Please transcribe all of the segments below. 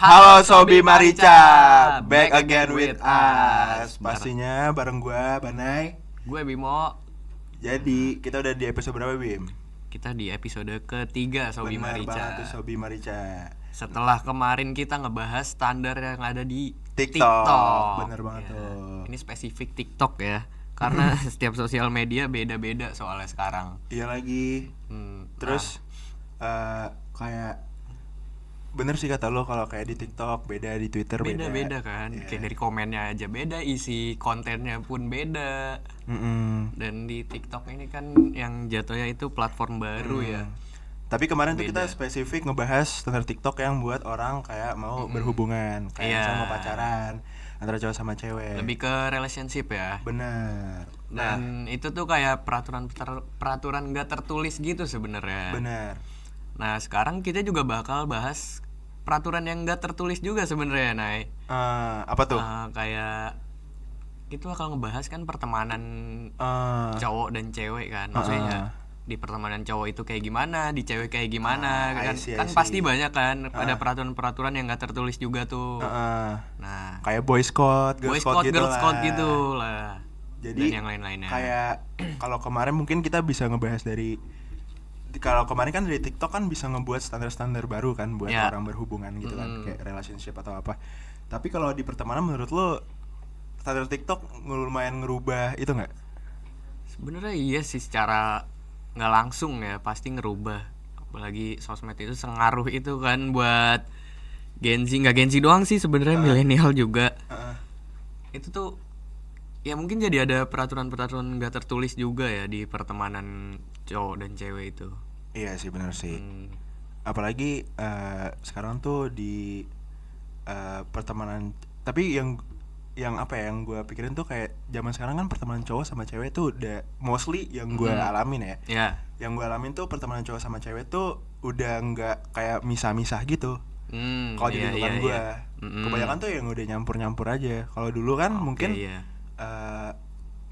Halo Sobi Marica, back again with us. Pastinya bareng gua Banai. Gue Bimo. Jadi kita udah di episode berapa, Bim? Kita di episode ketiga Sobi Bener Marica. banget tuh Sobi Marica. Setelah kemarin kita ngebahas standar yang ada di TikTok. Bener banget tuh. Ini spesifik TikTok ya. Karena setiap sosial media beda-beda soalnya sekarang. Iya lagi. Terus kayak bener sih kata lo, kalau kayak di TikTok beda, di Twitter beda. Beda kan. Yeah. Kayak dari komennya aja beda, isi kontennya pun beda. Dan di TikTok ini kan yang jatuhnya itu platform baru ya. Tapi kemarin tuh kita spesifik ngebahas tentang TikTok yang buat orang kayak mau berhubungan, kayak misalnya mau pacaran antara cowok sama cewek. Lebih ke relationship ya. Bener. Dan itu tuh kayak peraturan nggak tertulis gitu sebenarnya. Bener. Nah sekarang kita juga bakal bahas peraturan yang nggak tertulis juga sebenarnya, Nay. Apa tuh? Kayak itu bakal ngebahas kan pertemanan cowok dan cewek kan. Maksudnya di pertemanan cowok itu kayak gimana, di cewek kayak gimana kan? Kan pasti banyak kan ada peraturan-peraturan yang nggak tertulis juga tuh. Nah kayak boy scout, girl scout gitu lah. Jadi dan yang lain-lainnya. Kayak kalau kemarin mungkin kita bisa ngebahas dari, kalau kemarin kan dari TikTok kan bisa ngebuat standar-standar baru kan buat orang berhubungan gitu kan, kayak relationship atau apa. Tapi kalau di pertemanan menurut lo standar TikTok lumayan ngerubah itu nggak? Sebenarnya iya sih, secara nggak langsung ya pasti ngerubah. Apalagi sosmed itu sengaruh itu kan buat Gen Z, nggak Gen Z doang sih sebenarnya, milenial juga. Itu tuh ya mungkin jadi ada peraturan-peraturan nggak tertulis juga ya di pertemanan cowok dan cewek itu. Iya sih, benar sih. Apalagi sekarang tuh di pertemanan, tapi yang apa ya, yang gue pikirin tuh kayak zaman sekarang kan pertemanan cowok sama cewek tuh udah mostly yang gue alamin ya. Yang gue alamin tuh pertemanan cowok sama cewek tuh udah nggak kayak misah-misah gitu. Kalau di lingkungan gue, kebanyakan tuh yang udah nyampur-nyampur aja. Kalau dulu kan mungkin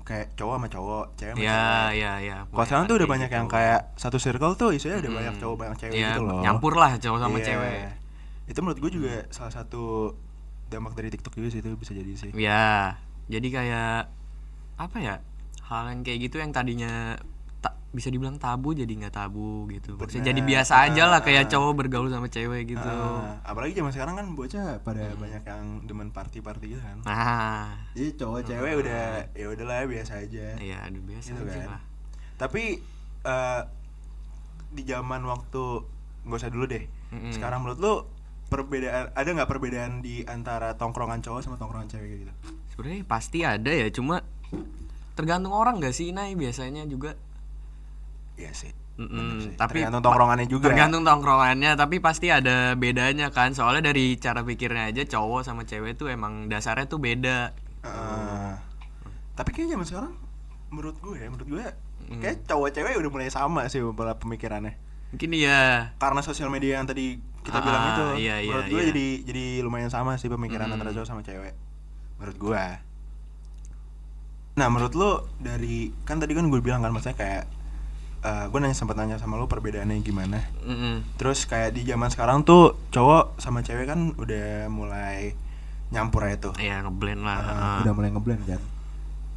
kayak cowok sama cowok, cewek sama cewek. Kalau sekarang tuh udah banyak gitu. Yang kayak satu circle tuh isinya udah banyak cowok banyak cewek gitu loh. Nyampur lah cowok sama cewek. Itu menurut gue juga salah satu dampak dari TikTok juga sih, itu bisa jadi sih. Ya, jadi kayak apa ya, hal yang kayak gitu yang tadinya bisa dibilang tabu jadi nggak tabu gitu. Maksudnya jadi biasa aja lah kayak cowok bergaul sama cewek gitu. Apalagi zaman sekarang kan bocah pada banyak yang demen party gitu kan. Jadi cowok cewek udah ya udahlah biasa aja. Iya, udah biasa gitu aja kan. Lah. Tapi di zaman waktu, nggak usah dulu deh. Sekarang menurut lu perbedaan, ada nggak perbedaan di antara tongkrongan cowok sama tongkrongan cewek gitu? Sebenarnya pasti ada ya, cuma tergantung orang nggak sih, Nay, biasanya juga. Iya sih. Tapi tergantung tongkrongannya juga. Tergantung tongkrongannya, tapi pasti ada bedanya kan. Soalnya dari cara pikirnya aja cowok sama cewek tuh emang dasarnya tuh beda. Tapi kayaknya zaman sekarang menurut gue kayak cowok cewek udah mulai sama sih pola pemikirannya. Mungkin iya. Karena sosial media yang tadi kita bilang itu, menurut gue jadi lumayan sama sih pemikiran antara cowok sama cewek. Menurut gue. Nah, menurut lo dari, kan tadi kan gue bilang kan, maksudnya kayak gue sempat nanya sama lo perbedaannya gimana. Terus kayak di zaman sekarang tuh cowok sama cewek kan udah mulai nyampur aja tuh. Iya, ngeblend lah. Udah mulai ngeblend kan.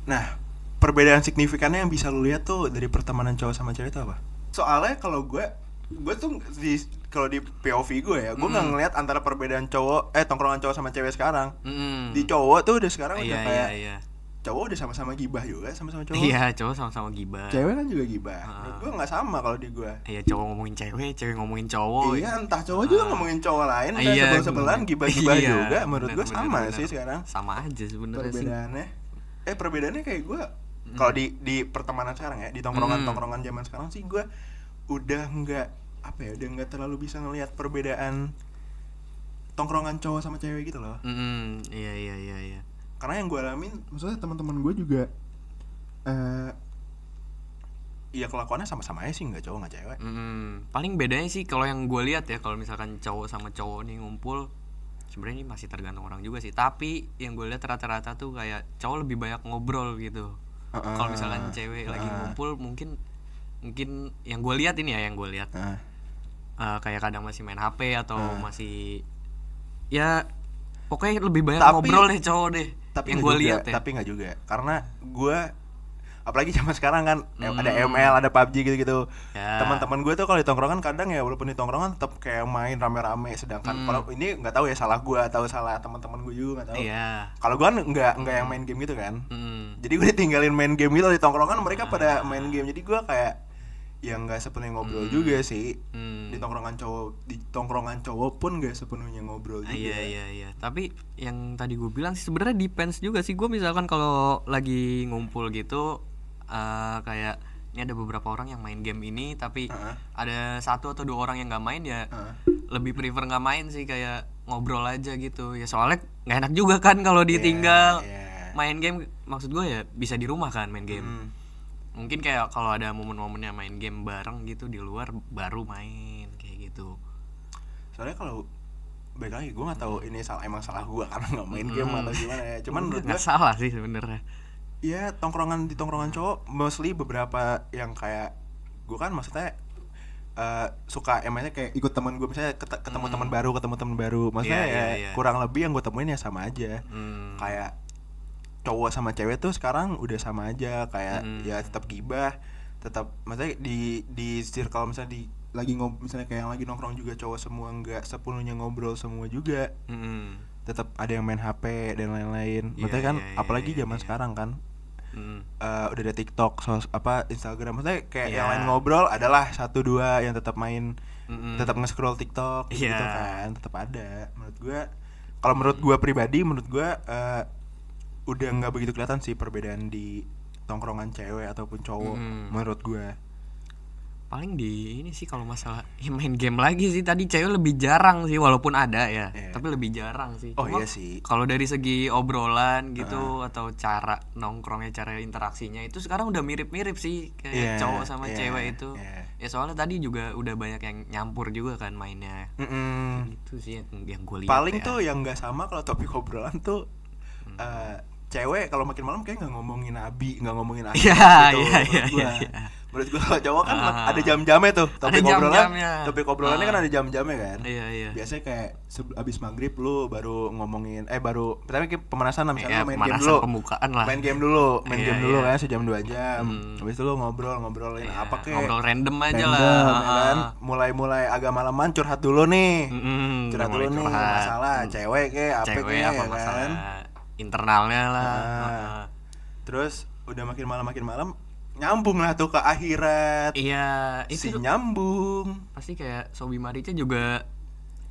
Nah, perbedaan signifikannya yang bisa lo lihat tuh dari pertemanan cowok sama cewek itu apa? Soalnya kalau gue tuh kalau di POV gue ya, gue nggak ngelihat antara perbedaan tongkrongan cowok sama cewek sekarang. Di cowok tuh udah sekarang udah kayak cowok udah sama-sama gibah juga, sama-sama cowok. Iya, cowok sama-sama gibah. Cewek kan juga gibah. Menurut gue nggak sama kalau di gue. Iya, cowok ngomongin cewek, cewek ngomongin cowok. Iya, entah cowok juga ngomongin cowok lain, sebelah-sebelahan gibah-gibah juga. Menurut gue sama sih sekarang. Sama aja sebenarnya sih. Perbedaannya kayak gue kalau di pertemanan sekarang ya, di tongkrongan zaman sekarang sih gue udah nggak udah nggak terlalu bisa ngelihat perbedaan tongkrongan cowok sama cewek gitu loh. Iya. Karena yang gue alamin, maksudnya teman-teman gue juga ya kelakuannya sama-sama aja sih, nggak cowok nggak cewek. Paling bedanya sih kalau yang gue lihat ya, kalau misalkan cowok sama cowok nih ngumpul, sebenarnya ini masih tergantung orang juga sih. Tapi yang gue lihat rata-rata tuh kayak cowok lebih banyak ngobrol gitu. Kalau misalkan cewek lagi ngumpul, mungkin yang gue lihat ini ya, kayak kadang masih main HP atau masih ya pokoknya lebih banyak Tapi- ngobrol deh cowok deh. Tapi yang nggak gue juga, lihat ya. tapi nggak juga. Karena gue apalagi zaman sekarang kan ada Hmm. ML, ada PUBG gitu-gitu. Ya. Teman-teman gue tuh kalau di tongkrongan kadang ya walaupun di tongkrongan tetap kayak main rame-rame, sedangkan kalau ini nggak tahu ya salah gue atau salah teman-teman gue juga nggak tahu. Iya. Kalau gue kan nggak yang main game gitu kan. Hmm. Jadi gue ditinggalin main game gitu di tongkrongan, mereka pada main game. Jadi gue kayak yang nggak sepenuhnya ngobrol juga sih. Di tongkrongan cowok pun nggak sepenuhnya ngobrol juga. Iya. Tapi yang tadi gue bilang sih sebenarnya depends juga sih. Gue misalkan kalau lagi ngumpul gitu, kayak ini ada beberapa orang yang main game ini, tapi ada 1 atau 2 orang yang nggak main ya, lebih prefer nggak main sih, kayak ngobrol aja gitu. Ya soalnya nggak enak juga kan kalau ditinggal main game. Maksud gue ya bisa di rumah kan main game. Mungkin kayak kalau ada momen-momennya main game bareng gitu di luar baru main kayak gitu. Soalnya kalau baik lagi gue nggak tahu ini emang salah gue karena nggak main game atau gimana ya. Cuman menurut gue Nggak salah sih sebenarnya. ya di tongkrongan cowok mostly beberapa yang kayak gue kan maksudnya suka emangnya kayak ikut teman gue, misalnya ketemu teman baru maksudnya Iya. kurang lebih yang gue temuin ya sama aja. Kayak cowok sama cewek tuh sekarang udah sama aja, kayak ya tetap gibah, tetap maksudnya di circle misalnya misalnya kayak yang lagi nongkrong juga cowok semua, nggak sepenuhnya ngobrol semua juga. Tetap ada yang main HP dan lain-lain. Maksudnya kan apalagi zaman sekarang kan udah ada TikTok, Instagram, maksudnya kayak yang lain ngobrol adalah 1-2 yang tetap main, tetap nge-scroll TikTok gitu kan, tetap ada. Menurut gue pribadi, udah nggak begitu kelihatan sih perbedaan di tongkrongan cewek ataupun cowok. Menurut gue Paling di ini sih kalau masalah ya main game lagi sih, tadi cewek lebih jarang sih walaupun ada ya, tapi lebih jarang sih. Oh, Cuma iya sih. kalau dari segi obrolan gitu atau cara nongkrongnya, cara interaksinya itu sekarang udah mirip-mirip sih kayak cowok sama cewek itu. Ya soalnya tadi juga udah banyak yang nyampur juga kan mainnya. Gitu sih yang gue lihat. Paling ya. tuh yang nggak sama kalau topik obrolan tuh cewek kalau makin malam kayak nggak ngomongin nabi, nggak ngomongin akhirat gitu. Menurut gua kalau cowok kan ada jam-jamnya tuh topik obrolannya kan ada jam-jamnya kan. Iya. Biasanya kayak abis maghrib lu baru ngomongin pertama kayak pemanasan, misalnya main game pemanasan dulu, pembukaan lah. main game dulu kan sejam 2 jam. Habis itu lu ngobrolin apa kek, ngobrol random aja ya lah. kan. Mulai agak malaman curhat dulu nih. Curhat dulu nih curhat. masalah cewek kek, apa Cewek kek, apa ya masalah kan. internalnya lah. Terus udah makin malam nyambung lah tuh ke akhirat. Iya, Si itu nyambung. pasti kayak Sobi Marica juga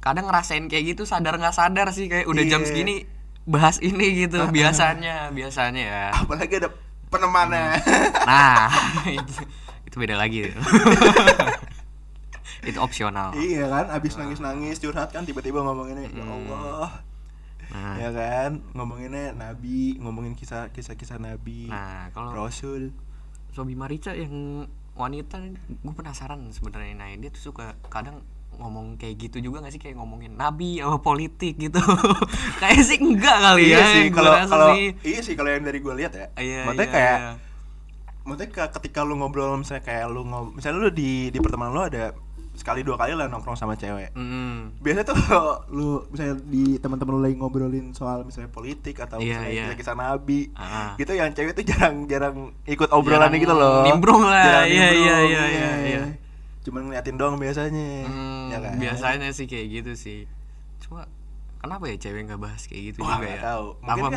kadang ngerasain kayak gitu, sadar nggak sadar sih, kayak udah jam segini bahas ini gitu. biasanya ya. Apalagi ada penemannya. Nah, itu beda lagi. Itu opsional. Iya kan, abis nangis curhat kan tiba-tiba ngomonginnya ya Allah. Ya kan, ngomonginnya nabi, ngomongin kisah-kisah nabi. Nah, kalau Rasul. Sobi Marica yang wanita, gue penasaran sebenarnya. Nah, dia tuh suka kadang ngomong kayak gitu juga nggak sih, kayak ngomongin nabi atau politik gitu. Kayak sih enggak kali Iya ya. sih, Gua kalau rasa kalau sih. iya sih kalau yang dari gue lihat ya. Iya, Maksudnya iya, kayak iya. maksudnya ketika lu ngobrol, misalnya kayak misalnya lu di pertemanan lu ada sekali 2 kali lah nongkrong sama cewek. Biasanya tuh kalau lu misalnya di teman-teman lu lagi ngobrolin soal misalnya politik atau misalnya kisah nabi, gitu yang cewek tuh jarang ikut obrolannya gitu loh. Nimbrung lah. Jarang Iya. nimbrung. Cuman ngeliatin doang biasanya. Ya kan? Biasanya sih kayak gitu sih. Cuma kenapa ya cewek nggak bahas kayak gitu juga nggak ya? tahu.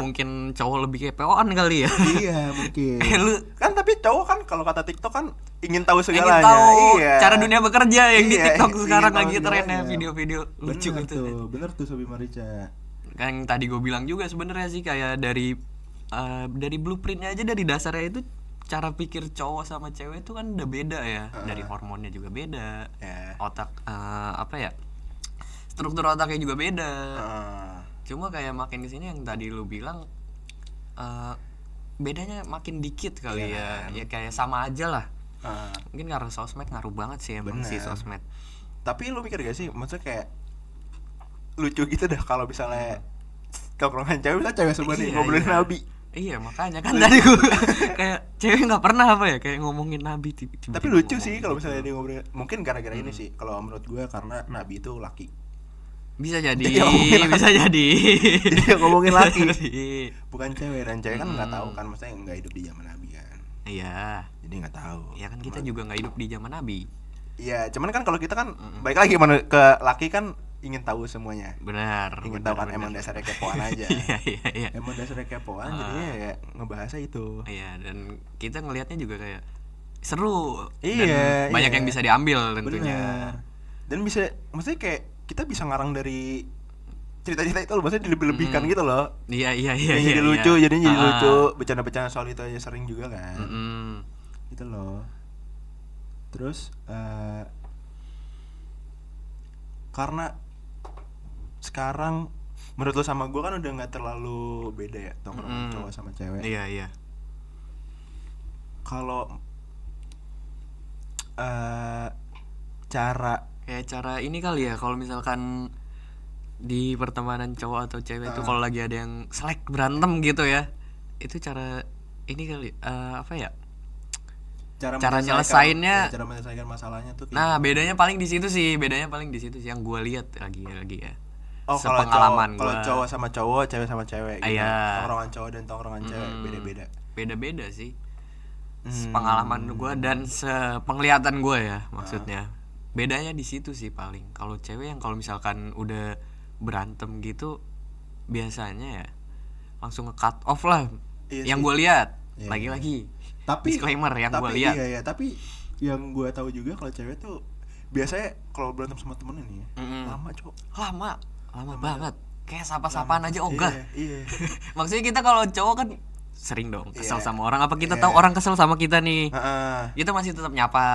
Mungkin cowok lebih kayak peoan kali ya? Iya mungkin. Lu Kan tapi cowok kan kalau kata TikTok kan ingin tahu ingin segalanya. tahu Iya. cara dunia bekerja yang di Iya, TikTok ingin sekarang tahu lagi trennya segalanya. video-video lucu Bener gitu. tuh, bener tuh Sobi Marica. Kan yang tadi gue bilang juga sebenarnya sih kayak dari blueprintnya aja, dari dasarnya itu cara pikir cowok sama cewek itu kan udah beda ya. Dari hormonnya juga beda. Otak struktur otaknya juga beda. Cuma kayak makin kesini yang tadi lu bilang bedanya makin dikit kali ya. Ya kayak sama aja lah. Mungkin karena sosmed ngaruh banget sih emang sih sosmed. Tapi lu mikir gak sih, maksudnya kayak lucu gitu dah kalau misalnya tongkrongan cewek semua nih ngobrolin nabi. Iya makanya kan tadi gue kayak cewek nggak pernah kayak ngomongin nabi tiba-tiba. Tapi lucu sih kalau misalnya dia ngobrolin, mungkin gara-gara ini sih kalau menurut gue, karena nabi itu laki. Bisa jadi, Jadi ngomongin bisa jadi. Jadi ngomongin laki, Jadi. bukan cewek. Dan cewek kan nggak tahu kan, maksudnya nggak hidup di zaman Nabi kan, Iya. jadi nggak tahu. Ya kan kita juga nggak hidup di zaman Nabi. Iya, cuman kan kalau kita kan balik lagi ke laki kan ingin tahu semuanya. Benar. Ingin benar, tahu kan, benar. emang dasarnya kepoan aja. Iya, iya, iya. Emang dasarnya kepoan, jadinya ya ngebahasnya itu. Iya, dan kita ngelihatnya juga kayak seru. Iya, Dan banyak iya. yang bisa diambil tentunya. Bener. Dan bisa, maksudnya kayak kita bisa ngarang dari cerita-cerita itu loh, maksudnya dilebih-lebihkan gitu loh. Iya, iya, iya. Yang jadi iya, lucu, iya. jadinya jadi Ah, lucu. Bercanda-bercanda soal itu aja sering juga kan. mm-mm. Gitu loh. Terus karena sekarang menurut lo sama gue kan udah nggak terlalu beda ya tongkrongan cowok sama cewek. Iya, iya. Kalau cara Kayak cara ini kali ya, kalau misalkan di pertemanan cowok atau cewek itu kalau lagi ada yang selek berantem gitu ya, itu cara ini kali apa ya? Cara nyelesainnya. cara menyelesaikan masalahnya tuh kayak Nah, bedanya paling di situ sih, yang gue lihat lagi ya. oh kalau Sepengalaman kalau gua. cowok sama cowok, cewek sama cewek gitu. Iya. Tongkrongan cowok dan tongkrongan cewek beda-beda. Beda-beda sih. Sepengalaman gue dan sepenglihatan gue ya, maksudnya. Bedanya di situ sih paling. Kalau cewek yang kalau misalkan udah berantem gitu biasanya ya langsung nge-cut off lah. Iya Yang sih. gue lihat. Iya. Lagi-lagi. Tapi Disclaimer yang gue tapi lihat. iya, tapi yang gue tahu juga kalau cewek tuh biasanya kalau berantem sama temennya nih lama cowok. Lama banget. Kayak sapa-sapaan aja ogah. Iya. Maksudnya kita kalau cowok kan sering dong kesel Iya. sama orang. Apa kita Iya. tahu orang kesel sama kita nih? Heeh. Kita masih tetap nyapa.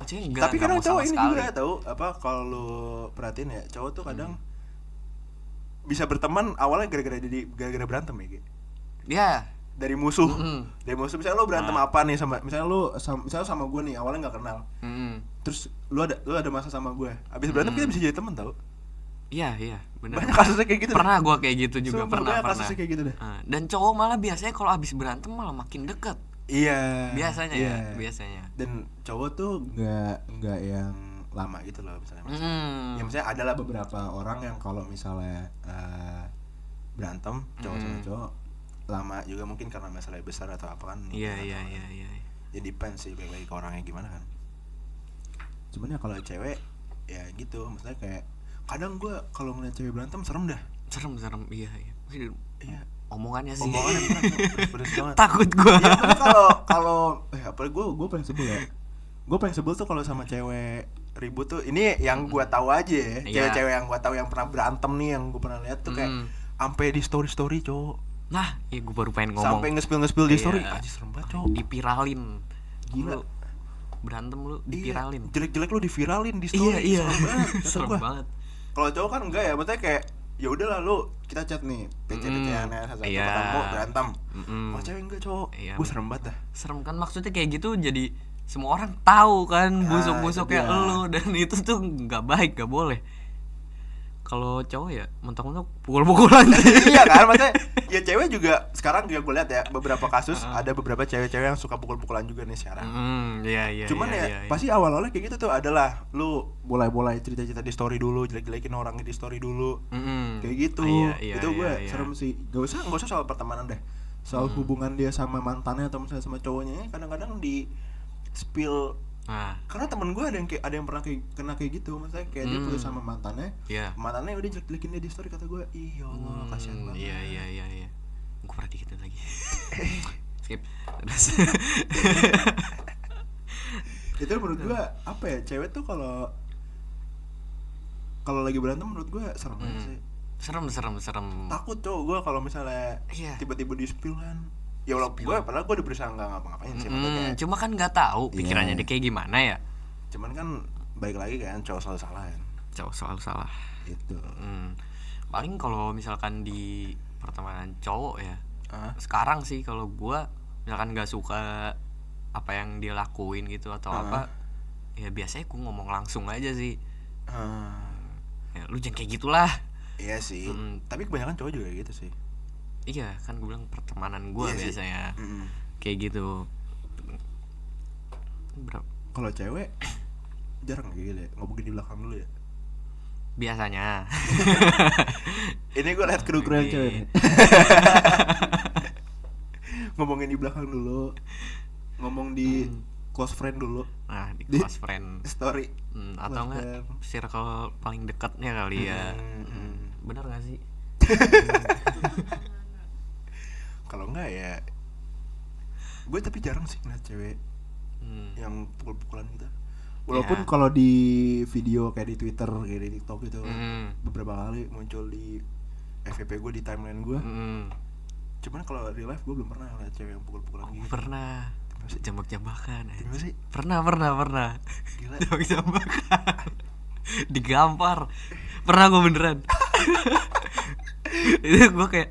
Maksudnya enggak. Tapi kadang mau cowok sama ini sekali. juga tahu apa, kalau lu perhatiin ya, cowok tuh kadang bisa berteman awalnya gara-gara berantem ya gitu. Ya. Dari musuh. Mm-mm. Dari musuh, misalnya lu berantem apa nih sama, misalnya lu misalnya sama gue nih, awalnya nggak kenal. Terus lu ada masa sama gue. Habis berantem kita bisa jadi teman tau. Iya, benar. Banyak kasusnya kayak gitu. Pernah gua kayak gitu juga, Sumpah, pernah. banyak kasusnya kayak gitu deh. Dan cowok malah biasanya kalau habis berantem malah makin dekat. Iya. Biasanya iya. ya, biasanya. Dan cowok tuh nggak yang lama gitu loh misalnya. Ya misalnya adalah beberapa orang yang kalau misalnya berantem cowok sama cowok lama juga, mungkin karena masalah besar atau apa kan. Iya. Ya depends sih, balik lagi ke orangnya gimana kan. Cuman ya kalau cewek ya gitu, maksudnya kayak kadang gue kalau ngeliat cewek berantem serem dah. Serem, iya. Iya. Omongannya sih. Omongannya beres banget. Takut gua. Iya, tapi kalau apalagi gue paling sebel ya. Gue paling sebel tuh kalau sama cewek ribut tuh. Ini yang gue tahu aja ya. Iya. Cewek-cewek yang gue tahu yang pernah berantem nih, yang gue pernah lihat tuh kayak sampai di story cowok. Nah, iya gua baru pengen ngomong. Sampai nge-spill di story. Iya. Anjir serem banget cowok. Dipiralin. Gila. Lu berantem lu dipiralin. Iya, jelek-jelek lu diviralin di story. Iya. Serem banget. kata Serem gua. banget. Kalau cowok kan enggak ya, maksudnya kayak ya udahlah lu kita chat nih, PC-PC-an satu Iya. ketemu berantem. Kalau cewek enggak cowok. Iya. Gue serem banget dah. Serem kan, maksudnya kayak gitu jadi semua orang tahu kan busuk-busuknya itu dia. lu, dan itu tuh nggak baik, nggak boleh. Kalau cowok ya mentok-mentok pukul-pukulan. Iya kan, maksudnya ya cewek juga sekarang juga gue lihat ya beberapa kasus ada beberapa cewek-cewek yang suka pukul-pukulan juga nih sekarang. Iya. Cuman iya. pasti awal-awalnya kayak gitu tuh adalah lu mulai cerita-cerita di story dulu, jelek-jelekin orangnya di story dulu. Kayak gitu. Iya, Itu gue iya. serem sih. Gak usah soal pertemanan deh. Soal hubungan dia sama mantannya atau misalnya sama cowoknya, kadang-kadang di spill. Nah, Karena temen gue ada yang pernah kena kayak gitu, maksudnya kayak dia putus sama mantannya. iya. Mantannya udah jelek-jelekin dia di story, kata gue, iya Allah kasihan banget. Iya. Gue pernah dikit lagi. Skip. Terus. Itu menurut gue apa ya, cewek tuh kalau lagi berantem menurut gue serem aja sih. Serem. Takut cowok gue kalau misalnya Iya. tiba-tiba di spill kan. Ya walaupun gue padahal gue udah berusaha nggak ngapa-ngapain sih, maksudnya. Cuma kan nggak tahu pikirannya Iya. dia kayak gimana ya. Cuman kan balik lagi kan, cowok selalu salah kan. Cowok selalu salah. Gitu. Paling kalau misalkan di pertemanan cowok ya, sekarang sih kalau gua misalkan nggak suka apa yang dia lakuin gitu atau apa, ya biasanya gua ngomong langsung aja sih. Ya, lu jangan kayak gitulah. Iya sih. Tapi kebanyakan cowok juga gitu sih. Iya kan, gue bilang pertemanan gua Iya sih. biasanya kayak gitu. Kalau cewek jarang kayak gitu ya, ngobrolin di belakang dulu ya. biasanya. Ini gue liat kru-kru yang cewek nih. Ngomongin di belakang dulu, ngomong di close friend dulu, Nah, di di close friend. story. Atau Close enggak friend. circle paling dekatnya kali ya. Hmm. Bener gak sih? Kalau enggak ya, gue tapi jarang sih ngeliat cewek yang pukul-pukulan gitu. Walaupun Ya. kalau di video kayak di Twitter, kayak di TikTok gitu, beberapa kali muncul di FYP gue, di timeline gue. Cuman kalau real life gue belum pernah ngeliat cewek yang pukul-pukulan gitu. Pernah jambak-jambakan ya. Gimana sih? Pernah. Gila. Jambak-jambakan. Digampar. Pernah gue beneran. Itu gue kayak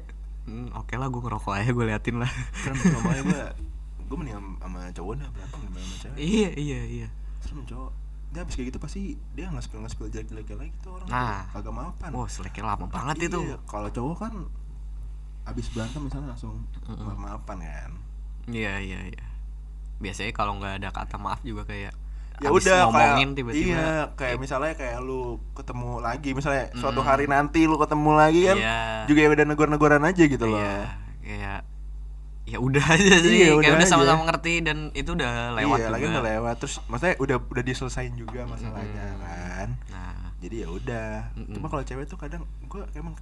oke lah, gue ngerokok aja, gue liatin lah. Kan makanya gue mending sama cowok dah berantem daripada sama cewek. Iya. Serem cowok. Dia abis kayak gitu pasti dia nge-spill jelek-jeleknya lagi tuh orang. Nah. tuh kagak mapan. Wah, seleknya lama banget itu. Iya, kalau cowok kan abis berantem misalnya langsung maaf-maafan kan. Iya. Biasanya kalau nggak ada kata maaf juga kayak Ya abis udah ngomongin kayak, tiba-tiba. iya kayak misalnya kayak lu ketemu lagi, misalnya suatu hari nanti lu ketemu lagi kan, Iya. juga ya udah negor-negoran aja gitu loh. Iya, kayak ya udah aja sih, Iya, kayak udah udah aja. sama-sama ngerti dan itu udah lewat Iya, juga. lagi udah lewat, terus maksudnya udah diselesain juga masalahnya kan. Nah, Jadi ya udah. Cuma kalau cewek tuh kadang gua emang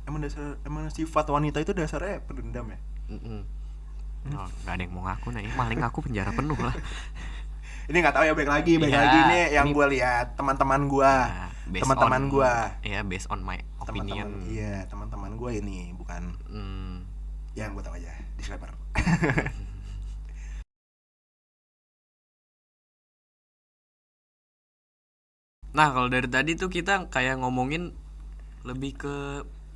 sifat wanita itu dasarnya pendendam ya. oh, nggak ada yang mau ngaku nih, maling aku penjara penuh lah. Ini nggak tahu ya, baik lagi Ya, nih yang ini- gue lihat teman-teman gue, Nah, based teman-teman on- gue, ya based on my opinion. teman-teman gue ini bukan yang gue tahu aja, disclaimer. Nah, kalau dari tadi tuh kita kayak ngomongin lebih ke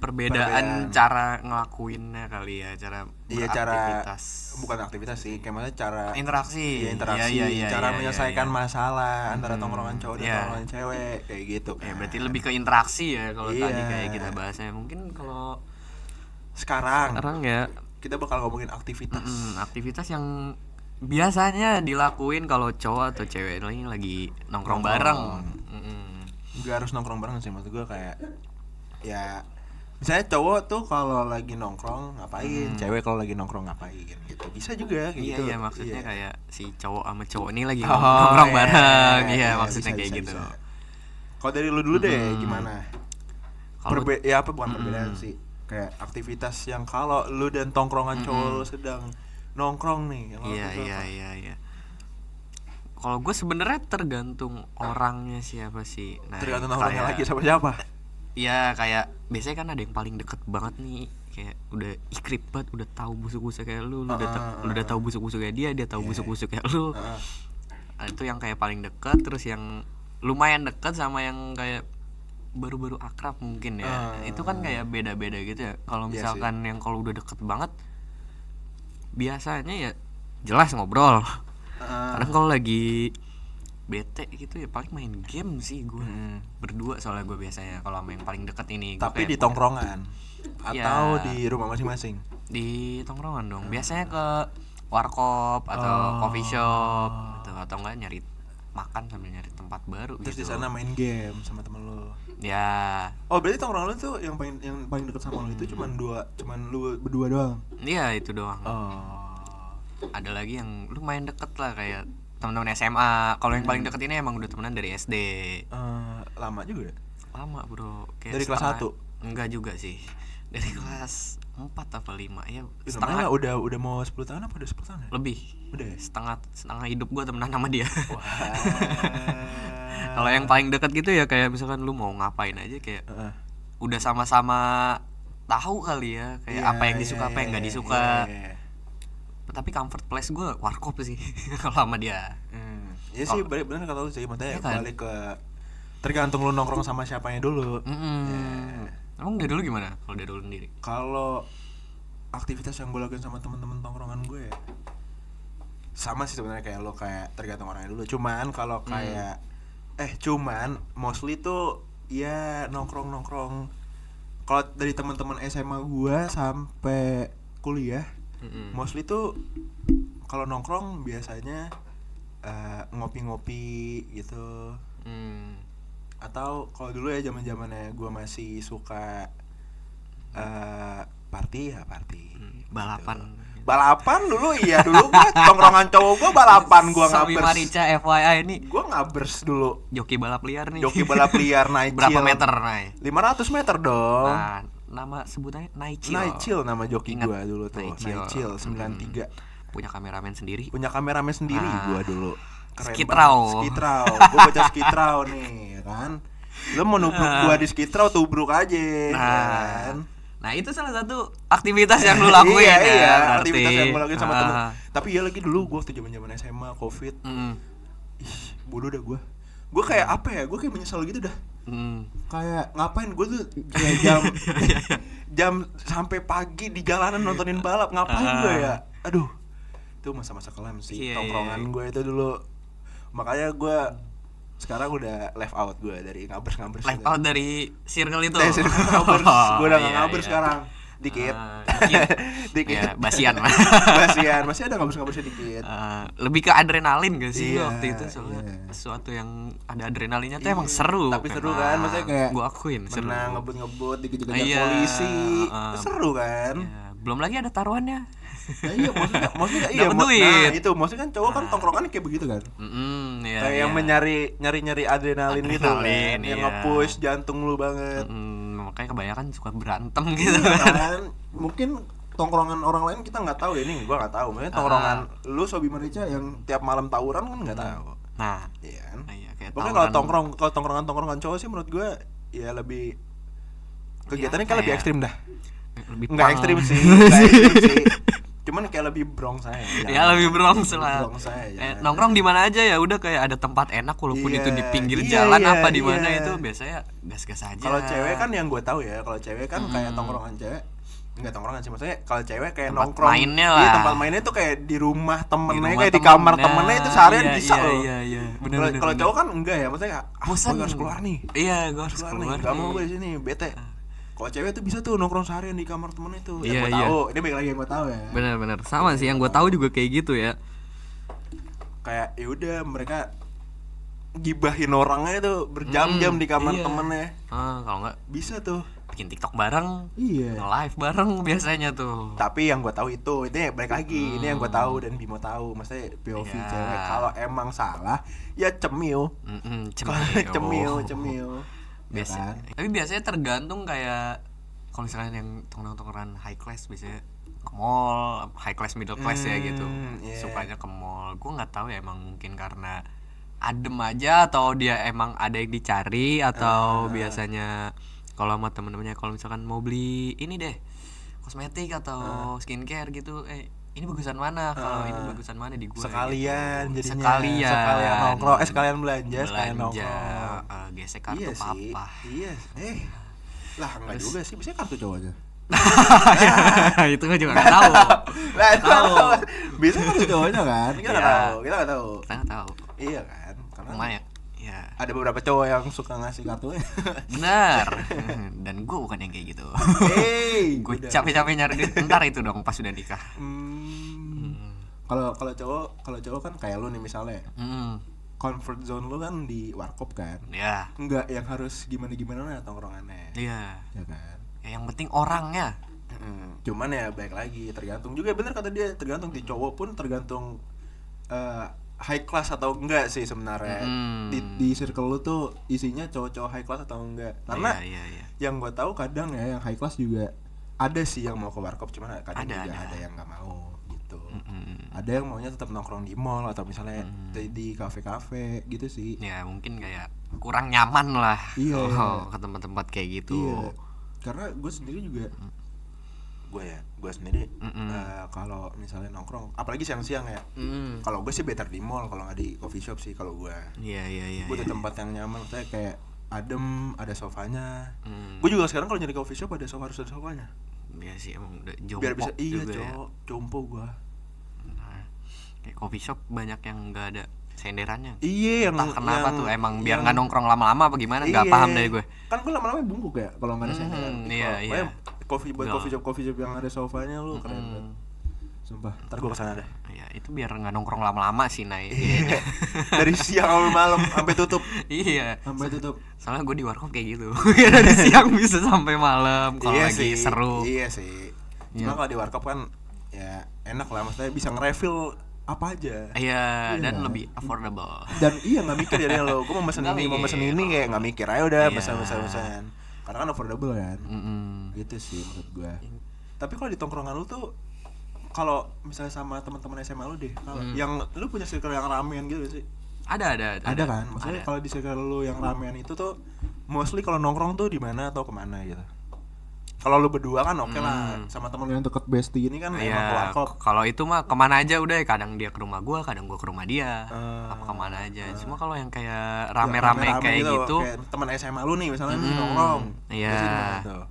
perbedaan Perbedaan. cara ngelakuinnya kali ya, cara Iya, cara beraktivitas. bukan aktivitas sih, kayak mana cara Interaksi. Iya, interaksi, Iya, cara iya, menyelesaikan iya. masalah antara tongkrongan cowok dan Iya. tongkrongan cewek kayak gitu. Ya, kan. berarti lebih ke interaksi ya kalau Iya. tadi kayak kita bahasnya. Mungkin kalau Sekarang ya kita bakal ngomongin aktivitas. aktivitas yang biasanya dilakuin kalau cowok atau cewek ini lagi nongkrong bareng. Gak harus nongkrong bareng sih, maksud gue kayak ya misalnya cowok tuh kalau lagi nongkrong ngapain, cewek kalau lagi nongkrong ngapain gitu. Bisa juga kayak Iya, gitu. iya, maksudnya kayak si cowok sama cowok ini lagi Oh, nongkrong iya, bareng. iya, Iya, maksudnya bisa, kayak bisa, gitu. bisa. Kalau dari lu dulu deh gimana? Kalau Ya apa bukan perbedaan sih, kayak aktivitas yang kalau lu dan tongkrongan cowok lu sedang nongkrong nih yang lo iya, lakukan iya, apa? iya. Kalau gue sebenarnya tergantung orangnya siapa sih. Nah, Tergantung nongkrongnya kayak- lagi sama siapa. Iya, kayak biasanya kan ada yang paling deket banget nih, kayak udah ikrip banget, udah tahu busuk-busuk kayak lu udah tahu busuk-busuk kayak dia tahu busuk-busuk kayak lu. Nah, itu yang kayak paling dekat. Terus yang lumayan dekat sama yang kayak baru-baru akrab mungkin ya. Itu kan kayak beda-beda gitu ya. Kalau Iya misalkan yang kalau udah deket banget, biasanya ya jelas ngobrol. Kadang kalau lagi bete gitu ya paling main game sih gue. Berdua soalnya gue biasanya kalau sama yang paling deket ini. Gua Tapi kayak di tongkrongan atau Iya. di rumah masing-masing? di tongkrongan dong. Biasanya ke warkop atau coffee shop gitu, atau enggak nyari makan sambil nyari tempat baru Terus gitu. di sana main game sama temen lu. Ya, Oh, berarti tongkrongan lu tuh yang paling deket sama lu itu cuman lu berdua doang. iya itu doang. Ada lagi yang lumayan deket lah kayak teman-teman SMA. Kalau yang paling deket ini emang udah temenan dari SD. Lama juga ya? Lama, Bro. Kayak Dari kelas setengah- 1? Enggak juga sih. Dari kelas 4 apa 5 ya, Lumayan setengah lah, udah mau 10 tahun apa udah 10 tahun ya? lebih. Udah ya? Setengah hidup gua temenan sama dia. Wah. Kalau yang paling dekat gitu ya kayak misalkan lu mau ngapain aja kayak udah sama-sama tahu kali ya kayak apa yang disuka apa yang nggak disuka. Iya. Tapi comfort place gue warkop sih kalau sama dia. Ya sih, bener kata lu sih, maksudnya Iya kan? balik ke tergantung lu nongkrong sama siapanya dulu. Emang dari dulu gimana kalau dari dulu sendiri? Kalau aktivitas yang gue lakuin sama temen-temen tongkrongan gue ya, sama sih sebenarnya kayak lo, kayak tergantung orangnya dulu. Cuman kalau kayak mostly tuh ya nongkrong. Kalau dari teman-teman SMA gue sampai kuliah, mostly tuh kalau nongkrong biasanya ngopi-ngopi gitu. Atau kalau dulu ya zaman-zamannya gue masih suka party ya party. Balapan. Gitu. Balapan dulu iya dulu gue tongkrongan cowok gue balapan gue Sobi ngabers. Marica FYI ini Gue ngabers dulu. joki balap liar nih. Joki balap liar naik Berapa meter, Nay? 500 meter dong. Nah, nama sebutannya Naicil. Naicil nama joki Ingat, gue dulu tuh. Naicil 93. Punya kameramen sendiri. Punya kameramen sendiri gue dulu. Keren Skitrau. banget. Skitrau. Gue baca Skitrau nih ya kan. Lo mau nubruk gue di Skitrau tubruk aja ya kan. Nah itu salah satu aktivitas yang lu lakuin iya, ya iya, berarti. aktivitas yang gue lakuin sama temen. Tapi ya lagi dulu gue waktu zaman SMA Covid. Ih, bodoh dah gue. Gue kayak apa ya? Gue kayak menyesal gitu dah. Kayak ngapain gue tuh kayak jam sampai pagi di jalanan nontonin balap. Ngapain gue ya? Aduh. Itu masa-masa kelam sih. Tongkrongan gue itu dulu. Makanya gue sekarang udah left out gue dari ngabers left out dari circle itu. Dari circle ngabers. Gue udah gak ngabers sekarang. Dikit. Dikit. Ya, basian lah. Basian. Masih ada ngabers-ngabersnya dikit. Lebih ke adrenalin gak sih Iya, waktu itu soalnya iya. sesuatu yang ada adrenalinnya tuh emang seru. Tapi seru kan, maksudnya kayak gue akuin seru. menang ngebut-ngebut dikejar-kejar Iya, polisi. Seru kan? Ya, belum lagi ada taruhannya. Nah, iya maksudnya iya. Dapet duit. Nah, itu maksudnya kan cowok kan tongkrongan kayak begitu kan. Iya, Kayak yang nyari adrenalin gitu kan. Yang iya. nge-push jantung lu banget. Makanya kebanyakan suka berantem gitu Kan mungkin tongkrongan orang lain kita nggak tahu ya, ini gua nggak tahu. Maksudnya tongkrongan lu Sobi Marica yang tiap malam tawuran kan nggak tahu. Nah, Iya kan? iya kayak Pokoknya tawuran. kalau tongkrongan cowok sih menurut gua ya lebih kegiatannya kan apa lebih ya? ekstrim dah. Lebih Enggak punk. ekstrim sih, enggak ekstrim sih. Cuman kayak lebih bronx saya. Ya lebih bronx lah. Bronx saya. Nongkrong di mana aja ya udah kayak ada tempat enak walaupun Iya, itu di pinggir iya, jalan iya, apa di mana iya. itu biasanya gas-gas aja. Kalau cewek kan yang gue tahu ya, kalau cewek kan kayak tongkrongan cewek enggak tongkrongan sih, maksudnya kalau cewek kayak Tempat nongkrong mainnya Iya, lah. tempat mainnya tuh kayak di rumah temennya, rumah kayak di kamar temennya. temennya itu seharian Iya, bisa iya, loh. iya. Bener, Kalau bener, kalau bener. cowok kan enggak ya, maksudnya Bosan. gue harus keluar nih. Iya, gue harus Keluar keluar. nih, gak mau nih. gue di sini, bete. Kalau cewek tuh bisa tuh nongkrong seharian di kamar temennya tuh. Iya, Yang gue iya. tahu, ini baik lagi yang gue tahu ya. Bener-bener sama sih yang gue tahu juga kayak gitu ya. Kayak ya udah mereka gibahin orangnya tuh berjam-jam di kamar iya. temennya. Kalau nggak Bisa tuh. bikin TikTok bareng, Iya. nge-live bareng biasanya tuh. Tapi yang gue tahu itu balik lagi. Ini yang gue tahu dan Bimo tahu. Maksudnya POV Iya. cewek kalau emang salah ya cemil. Cemil. Biasa. Ya kan? Tapi biasanya tergantung kayak kalau misalkan yang tongkrongan high class biasanya ke mall, high class middle class ya gitu. Iya. Sukanya ke mall. Gue nggak tahu ya emang mungkin karena adem aja atau dia emang ada yang dicari atau biasanya kalau sama temen-temennya kalau misalkan mau beli ini deh kosmetik atau skincare gitu ini bagusan mana kalau ini bagusan mana di gue Sekalian gitu. jadinya. Sekalian nongkrong, sekalian belanja, belanja sekalian nongkrong. gesek kartu Iya sih. papa. Iya. Lah enggak juga sih, biasanya kartu cowoknya. Itu gue juga nggak tahu. Lah itu tahu. Biasanya kartu cowoknya kan. Kita enggak Iya. tahu. Kita enggak tahu. Kita nggak tahu Iya kan. Karena lumayan ya ada beberapa cowok yang suka ngasih kartunya. benar. Dan gue bukan yang kayak gitu. Gue udah. capek-capek nyari duit ntar itu dong pas udah nikah. Kalau cowok kan kayak lu nih misalnya. Hmm. Comfort zone lu kan di warkop kan. Ya Enggak yang harus gimana lah tongkrongannya. iya Ya kan. ya, yang penting orangnya. Cuman ya baik lagi tergantung juga, bener kata dia, tergantung di cowok pun tergantung high class atau enggak sih sebenarnya. Di circle lu tuh isinya cowok-cowok high class atau enggak. Karena iya. yang gue tahu kadang ya yang high class juga ada sih yang mau ke warkop, cuman kadang juga ada yang nggak mau gitu. Ada yang maunya tetap nongkrong di mall atau misalnya di kafe-kafe gitu sih. Ya mungkin kayak kurang nyaman lah. Iya. Ke tempat-tempat kayak gitu. Iya. Karena gue sendiri juga gue sendiri kalau misalnya nongkrong apalagi siang-siang ya, kalau gue sih better di mall kalau nggak di coffee shop sih kalau gue. Iya. Gue di tempat yang nyaman, saya kayak adem, ada sofanya. Gue juga sekarang kalau nyari coffee shop harus ada sofanya. Iya sih emang udah jompo. Biar bisa juga ya. jompo gue. Nah, kayak coffee shop banyak yang nggak ada senderannya. Iya yang Entah kenapa yang, tuh emang biar nggak nongkrong lama-lama apa gimana nggak paham dari gue. Kan gue lama-lama bungkuk ya kalau nggak ada senderan. Iya. Coffee shop yang ada sofanya lu keren banget. sumpah. Ntar gue kesana deh. Ya itu biar nggak nongkrong lama-lama sih Nay. Iya. Dari siang sampai malam sampai tutup. Iya. Sampai tutup. Soalnya gue di warkop kayak gitu. Dari siang bisa sampai malam kalau Iya lagi sih, seru. Iya sih. Cuma kalau di warkop kan ya enak lah, maksudnya bisa nge-refill apa aja. Iya, dan Iya. lebih affordable. Dan iya nggak mikir ya lo, gue mau pesen Nggak ini, mau pesen mikir. ini, kayak nggak mikir aja udah Iya. pesan. Karena kan affordable kan. Gitu sih menurut gue. Tapi kalau di tongkrongan lu tuh, kalau misalnya sama teman-teman SMA lu deh, kalau yang lu punya circle yang ramean gitu gak sih? Ada Ada kan? Maksudnya kalau di circle lu yang ramean itu tuh mostly kalau nongkrong tuh di mana atau kemana gitu? Kalau lu berdua kan oke lah, sama temen lu yang deket bestie ini kan emang ke Iya, warkop. kalau itu mah kemana aja udah, kadang dia ke rumah gua, kadang gua ke rumah dia, apa kemana aja. Cuma kalau yang kayak rame-rame kayak gitu, kayak teman SMA lu nih misalnya nih nongkrong. iya. Biasanya di mana tuh?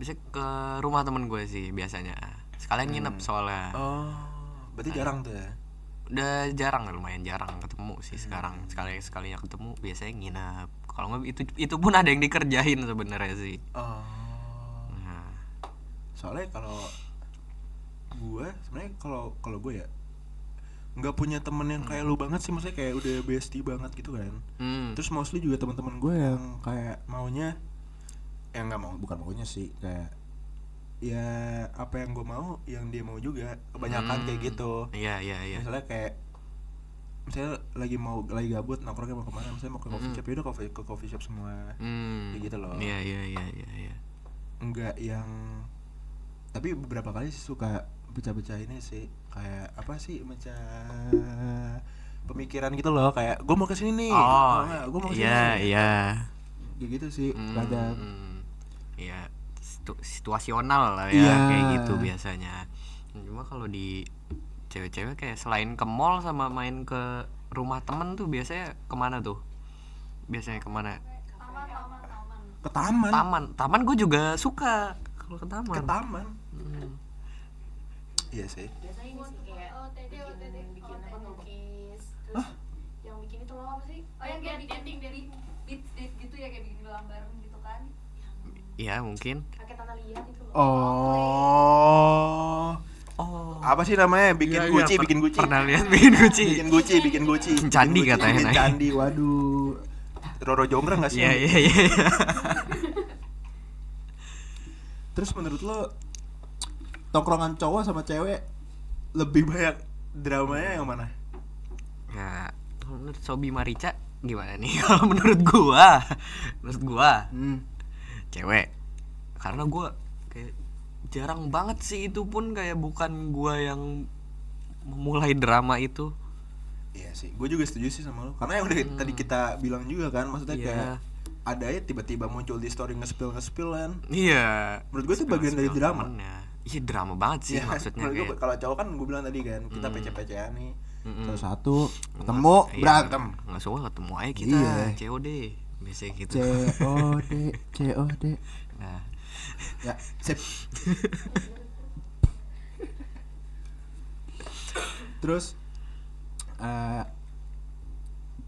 bisa ke rumah temen gue sih biasanya. Sekalian nginep soalnya. Oh, berarti jarang tuh ya. Udah jarang, lumayan jarang ketemu sih sekarang. Sekalinya ketemu biasanya nginep. Kalau nggak itu pun ada yang dikerjain sebenarnya sih. Oh. Nah, Soalnya kalau gue sebenarnya kalau gue ya nggak punya temen yang kayak lu banget sih, maksudnya kayak udah bestie banget gitu kan. Terus mostly juga teman-teman gue yang kayak maunya, yang nggak mau, bukan maunya sih, kayak ya apa yang gue mau yang dia mau juga, kebanyakan kayak gitu. iya. Misalnya kayak lagi gabut nongkrongnya mau kemana, misalnya mau ke coffee shop, yaudah ke coffee shop semua. Kayak gitu loh. Iya. Enggak yang, tapi beberapa kali sih suka baca-baca ini sih, kayak apa sih, baca pemikiran gitu loh, kayak gue mau kesini nih, gue mau kesini. Iya. Kayak gitu sih kadang. Iya, situasional lah ya, Iya. kayak gitu biasanya. Cuma kalau di cewek-cewek kayak selain ke mall sama main ke rumah temen tuh biasanya kemana tuh? Biasanya kemana? Ke taman. Taman gue juga suka kalau ke taman. Ke taman. Iya sih. Biasanya ini sih kayak bikin apa ngelukis, terus yang bikin itu loh apa sih? Oh yang kayak bikin dari beats gitu ya, kayak bikin gelang bareng gitu kan? Iya mungkin. Pakai tanah liat itu loh. Oh. Apa sih namanya? Bikin guci. Pernah lihat bikin guci. Bikin guci. Candi katanya, Bikin Nay. candi. Waduh. Roro Jonggrang enggak sih? Iya. Terus menurut lo tongkrongan cowok sama cewek lebih banyak dramanya yang mana? Ya, menurut Sobi Marica gimana nih? Kalau menurut gua cewek. Karena gua kayak jarang banget sih, itu pun kayak bukan gua yang memulai drama itu. Iya sih, gue juga setuju sih sama lo. Karena yang udah tadi kita bilang juga kan, maksudnya Iya. kayak ada ya tiba-tiba muncul di story nge-spill kan. Iya. Menurut gue itu bagian dari drama. temennya. Iya, drama banget sih maksudnya menurut gue, kayak. kalau cowok kan gue bilang tadi kan, kita pece-pecean nih. Satu ketemu Iya, berantem. nggak suka ketemu aja kita. Iya. COD biasanya gitu. COD. Nah, Ya, sip. Terus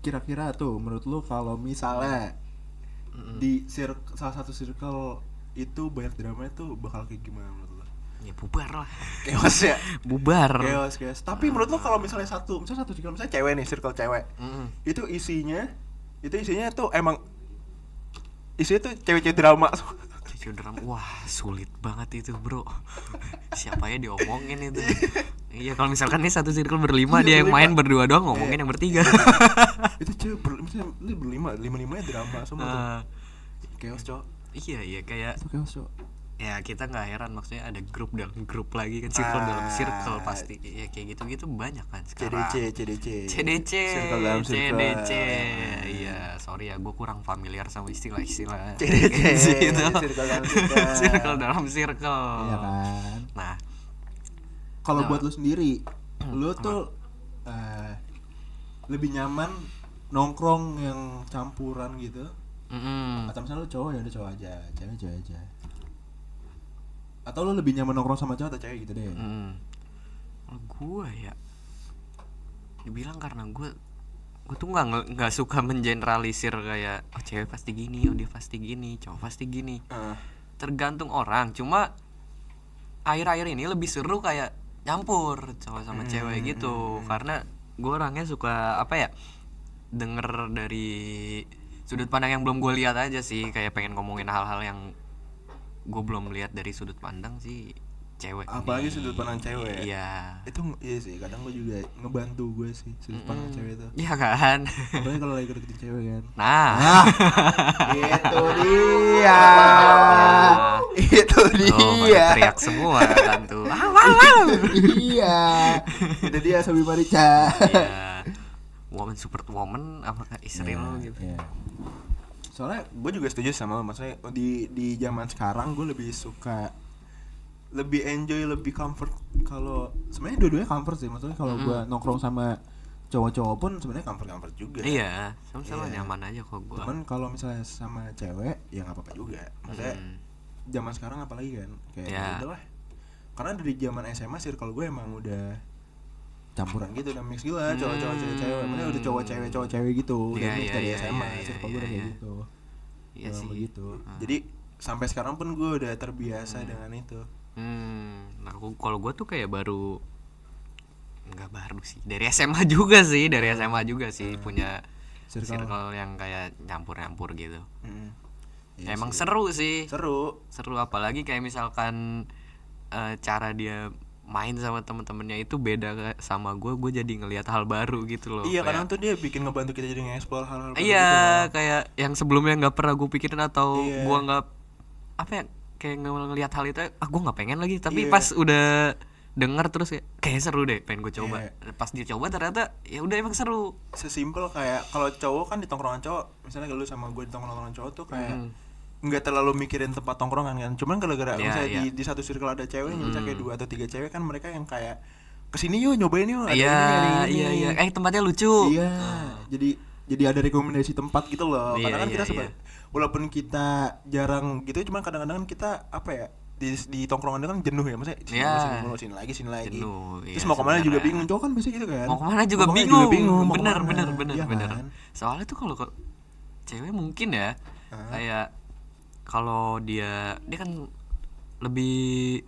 kira-kira tuh menurut lu kalau misalnya di salah satu circle itu banyak dramanya tuh bakal kayak gimana menurut lu? ya bubar lah. Chaos ya? Bubar. Chaos. Tapi menurut lu kalau misalnya satu circle, misalnya cewek nih, circle cewek, itu isinya tuh emang isinya tuh cewek-cewek drama. Cucu drama, wah sulit banget itu bro. Siapa ya diomongin itu. Iya, kalau misalkan nih satu circle berlima, Iya, dia yang main berlima. berdua doang, ngomongin yang bertiga. Itu cewek misalnya lu lima-limanya drama semua tuh. Chaos, cowok. Iya kayak Itu chaos, Cok. ya kita nggak heran, maksudnya ada grup dalam grup lagi kan, circle dalam circle pasti ya kayak gitu banyak kan sekarang. CDC. Circle dalam circle. CDC. Iya, sorry ya, gue kurang familiar sama istilah-istilah CDC itu. circle dalam circle. Circle dalam circle. Iya kan. Nah, Kalau buat lu sendiri, lu tuh lebih nyaman nongkrong yang campuran gitu, atau misalnya lu cowok ya udah cowok aja, cewek aja, atau lu lebih nyaman nongkrong sama cowok atau cewek gitu deh? Kalau gue ya dibilang, karena gue tuh nggak suka mengeneralisir kayak cewek pasti gini, dia pasti gini, cowok pasti gini. Tergantung orang. Cuma akhir-akhir ini lebih seru kayak nyampur cowok sama cewek gitu, karena gue orangnya suka apa ya, denger dari sudut pandang yang belum gue lihat aja sih, kayak pengen ngomongin hal-hal yang gue belum lihat dari sudut pandang si cewek Apalagi ini. sudut pandang cewek. Iya. Itu iya sih, kadang gue juga ngebantu gue sih sudut pandang cewek itu. Iya kan. Apalagi kalau lagi deketin cewek kan. Nah, Itu dia. Itu oh, pada dia. teriak semua kan tuh. Wow. Iya. Itu dia Sobi Marica. Iya. Woman super woman apa istri lo gitu. Iya. Soalnya gue juga setuju sama lo, maksudnya di zaman sekarang gue lebih suka, lebih enjoy, lebih comfort kalau sebenarnya dua-duanya comfort sih. Maksudnya kalau gue nongkrong sama cowok-cowok pun sebenarnya comfort juga. Iya, sama-sama Iya. nyaman aja kok gua. Cuman kalau misalnya sama cewek ya nggak apa-apa juga. Maksudnya zaman sekarang apalagi kan kayak Ya. ya udahlah. Karena dari zaman SMA circle gue emang udah campuran gitu, udah mix gila, cowok-cowok cewek-cewek. Maksudnya udah cowok cewek gitu. Udah Iya, mix iya, dari iya, SMA, iya, circle iya, gue udah kayak iya. gitu. Iya Memang sih. begitu. Jadi sampai sekarang pun gue udah terbiasa dengan itu. Nah kalau gue tuh kayak baru, nggak baru sih, dari SMA juga sih, punya Circle. circle yang kayak nyampur-nyampur gitu. Iya Emang sih. seru sih, Seru. apalagi kayak misalkan cara dia main sama temen-temennya itu beda sama gue jadi ngelihat hal baru gitu loh. Iya, Kayak- kadang tuh dia bikin ngebantu kita jadi nge-explore hal-hal baru Iya, gitu loh. kayak yang sebelumnya nggak pernah gue pikirin atau Iya. gue nggak apa ya, kayak ngelihat hal itu, gue nggak pengen lagi, tapi Iya. pas udah denger terus kayak seru deh, pengen gue coba. Iya. Pas dia coba ternyata ya udah emang seru. Sesimpel kayak kalau cowok kan di tongkrongan cowok, misalnya lu sama gue di tongkrongan cowok tuh kayak nggak terlalu mikirin tempat tongkrongan kan. Cuman gara-gara Iya, misalnya iya. di satu circle ada ceweknya, misalnya kayak 2 atau 3 cewek kan, mereka yang kayak kesini yuk nyobain yuk, ada Iya, ini, ada ini. iya. Tempatnya lucu. Iya. Jadi ada rekomendasi tempat gitu loh. Iya, Karena kan iya, kita iya. walaupun kita jarang gitu, cuman kadang-kadang kan kita apa ya, di tongkrongan itu kan jenuh ya, maksudnya sini Iya. mulu, sini lagi Jenuh, terus iya, mau kemana juga sebenarnya. bingung. Cowok kan biasanya gitu kan, Mau kemana juga Mau kemana bingung. mau Bener, kemana. Iya bener. kan? Soalnya tuh kalau cewek mungkin ya, kayak kalau dia kan lebih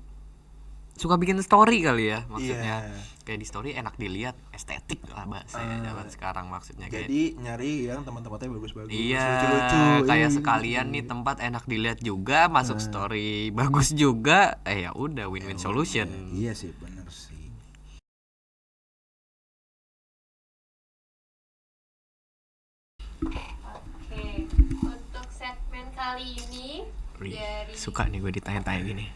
suka bikin story kali ya, maksudnya. Iya. Kayak di story enak dilihat, estetik lah bahasanya zaman sekarang maksudnya, kayak. Jadi nyari yang tempat-tempatnya bagus-bagus, Iya, lucu-lucu. kayak Ih. sekalian nih tempat enak dilihat juga, masuk story bagus juga, ya udah win-win solution. Iya sih, bener sih. Oke, untuk segmen kali ini Suka nih gue ditanya-tanya gini.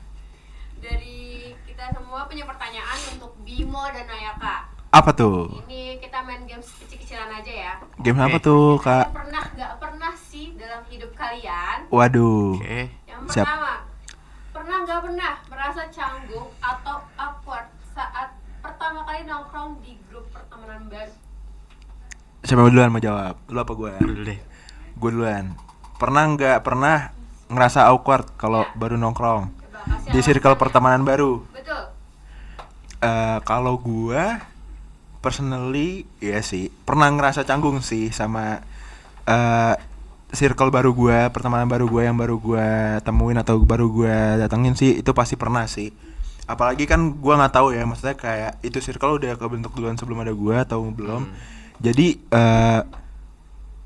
dari kita semua punya pertanyaan untuk Bimo dan Nayaka. Apa tuh? Ini kita main games kecil-kecilan aja ya. Game Oke. apa tuh, Kalian Kak? pernah nggak pernah sih dalam hidup kalian? Waduh. Oke. Yang Siap. pertama, pernah nggak pernah merasa canggung atau awkward saat pertama kali nongkrong di grup pertemanan baru? Siapa duluan mau jawab? Lu apa gua? Dulu deh. Gue duluan. Pernah nggak pernah ngerasa awkward kalau Ya. baru nongkrong Coba kasih di circle alasannya. pertemanan baru? Betul. Kalau gua personally ya sih pernah ngerasa canggung sih sama circle baru gua, pertemanan baru gua yang baru gua temuin atau baru gua datengin sih, itu pasti pernah sih. Apalagi kan gua nggak tahu ya, maksudnya kayak itu circle udah kebentuk duluan sebelum ada gua atau belum. Jadi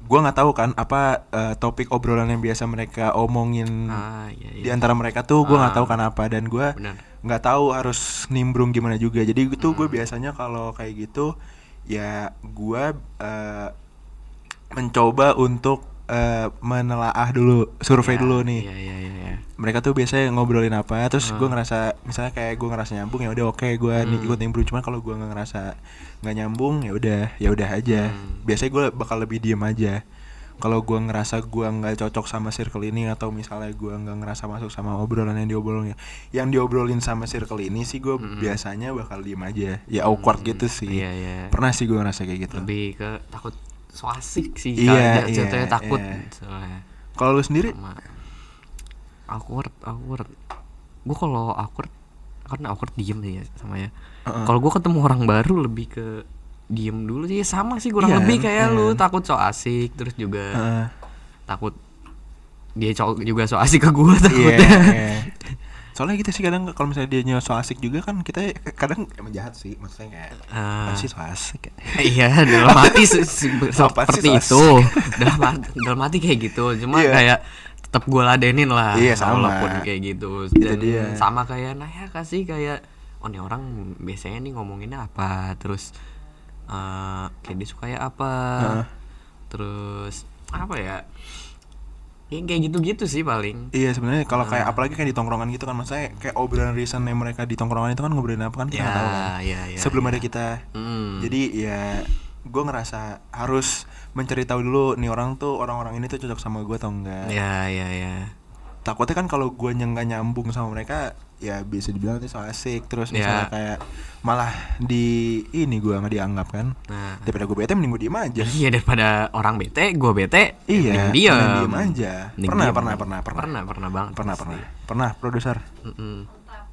gua nggak tahu kan apa topik obrolan yang biasa mereka omongin Iya, di antara mereka tuh, gua nggak Ah. tahu kan apa, dan gua Benar. nggak tahu harus nimbrung gimana juga. Jadi itu gue biasanya kalau kayak gitu ya gue mencoba untuk menelaah dulu, survei dulu nih. Iya. Mereka tuh biasanya ngobrolin apa, terus gue ngerasa misalnya kayak gue ngerasa nyambung, ya udah oke, gue ikut nimbrung. Cuman kalau gue nggak ngerasa nggak nyambung, ya udah aja. Biasanya gue bakal lebih diem aja. Kalau gue ngerasa gue nggak cocok sama circle ini, atau misalnya gue nggak ngerasa masuk sama obrolan yang diobrolin sama circle ini sih, gue biasanya bakal diem aja. Ya awkward gitu sih. Iya. Pernah sih gue ngerasa kayak gitu. Lebih ke takut so asik sih. Iya, Jatuhnya iya, takut iya. soalnya. Kalau lu sendiri? Sama awkward. Gue kalau awkward, karena awkward diem sih ya sama ya. Kalau gue ketemu orang baru lebih ke diem dulu sih, sama sih kurang Iya, lebih kayak iya. lu, takut so asik, terus juga Heeh. takut dia juga so asik ke gue Iya. takutnya. Soalnya gitu sih kadang kalau misalnya dia so asik juga kan kita kadang emang jahat sih, maksudnya kayak apa sih so asik ya? Iya, dalam hati Apaan sih seperti so itu. dalam hati kayak gitu. Cuma Iya. kayak tetap gue ladenin lah. Iya, sama. Walaupun kayak gitu. Itu Dan dia. sama kayak Naya kasih kayak oh nih orang biasanya nih ngomonginnya apa, terus kayak dia suka ya apa, terus apa ya? Kayak gitu-gitu sih paling. Iya sebenarnya kalau kayak apalagi kayak di tongkrongan gitu kan, maksudnya kayak obrolan recentnya mereka di tongkrongan itu kan ngobrolin apa kan kita nggak tahu kan. Iya, Sebelum iya. ada kita. Jadi ya gue ngerasa harus mencari tahu dulu nih orang tuh orang-orang ini tuh cocok sama gue atau enggak. Iya. Takutnya kan kalau gue nggak nyambung sama mereka ya bisa dibilang itu so asik, terus misalnya kayak malah di ini gue nggak dianggap kan. Nah. Daripada gue bete mending gue diem aja. Iya, daripada orang bete, gue bete, Iya, mending diem. mending diem aja. Mending Pernah diem. banget. Pasti. Pernah produser. Mantap.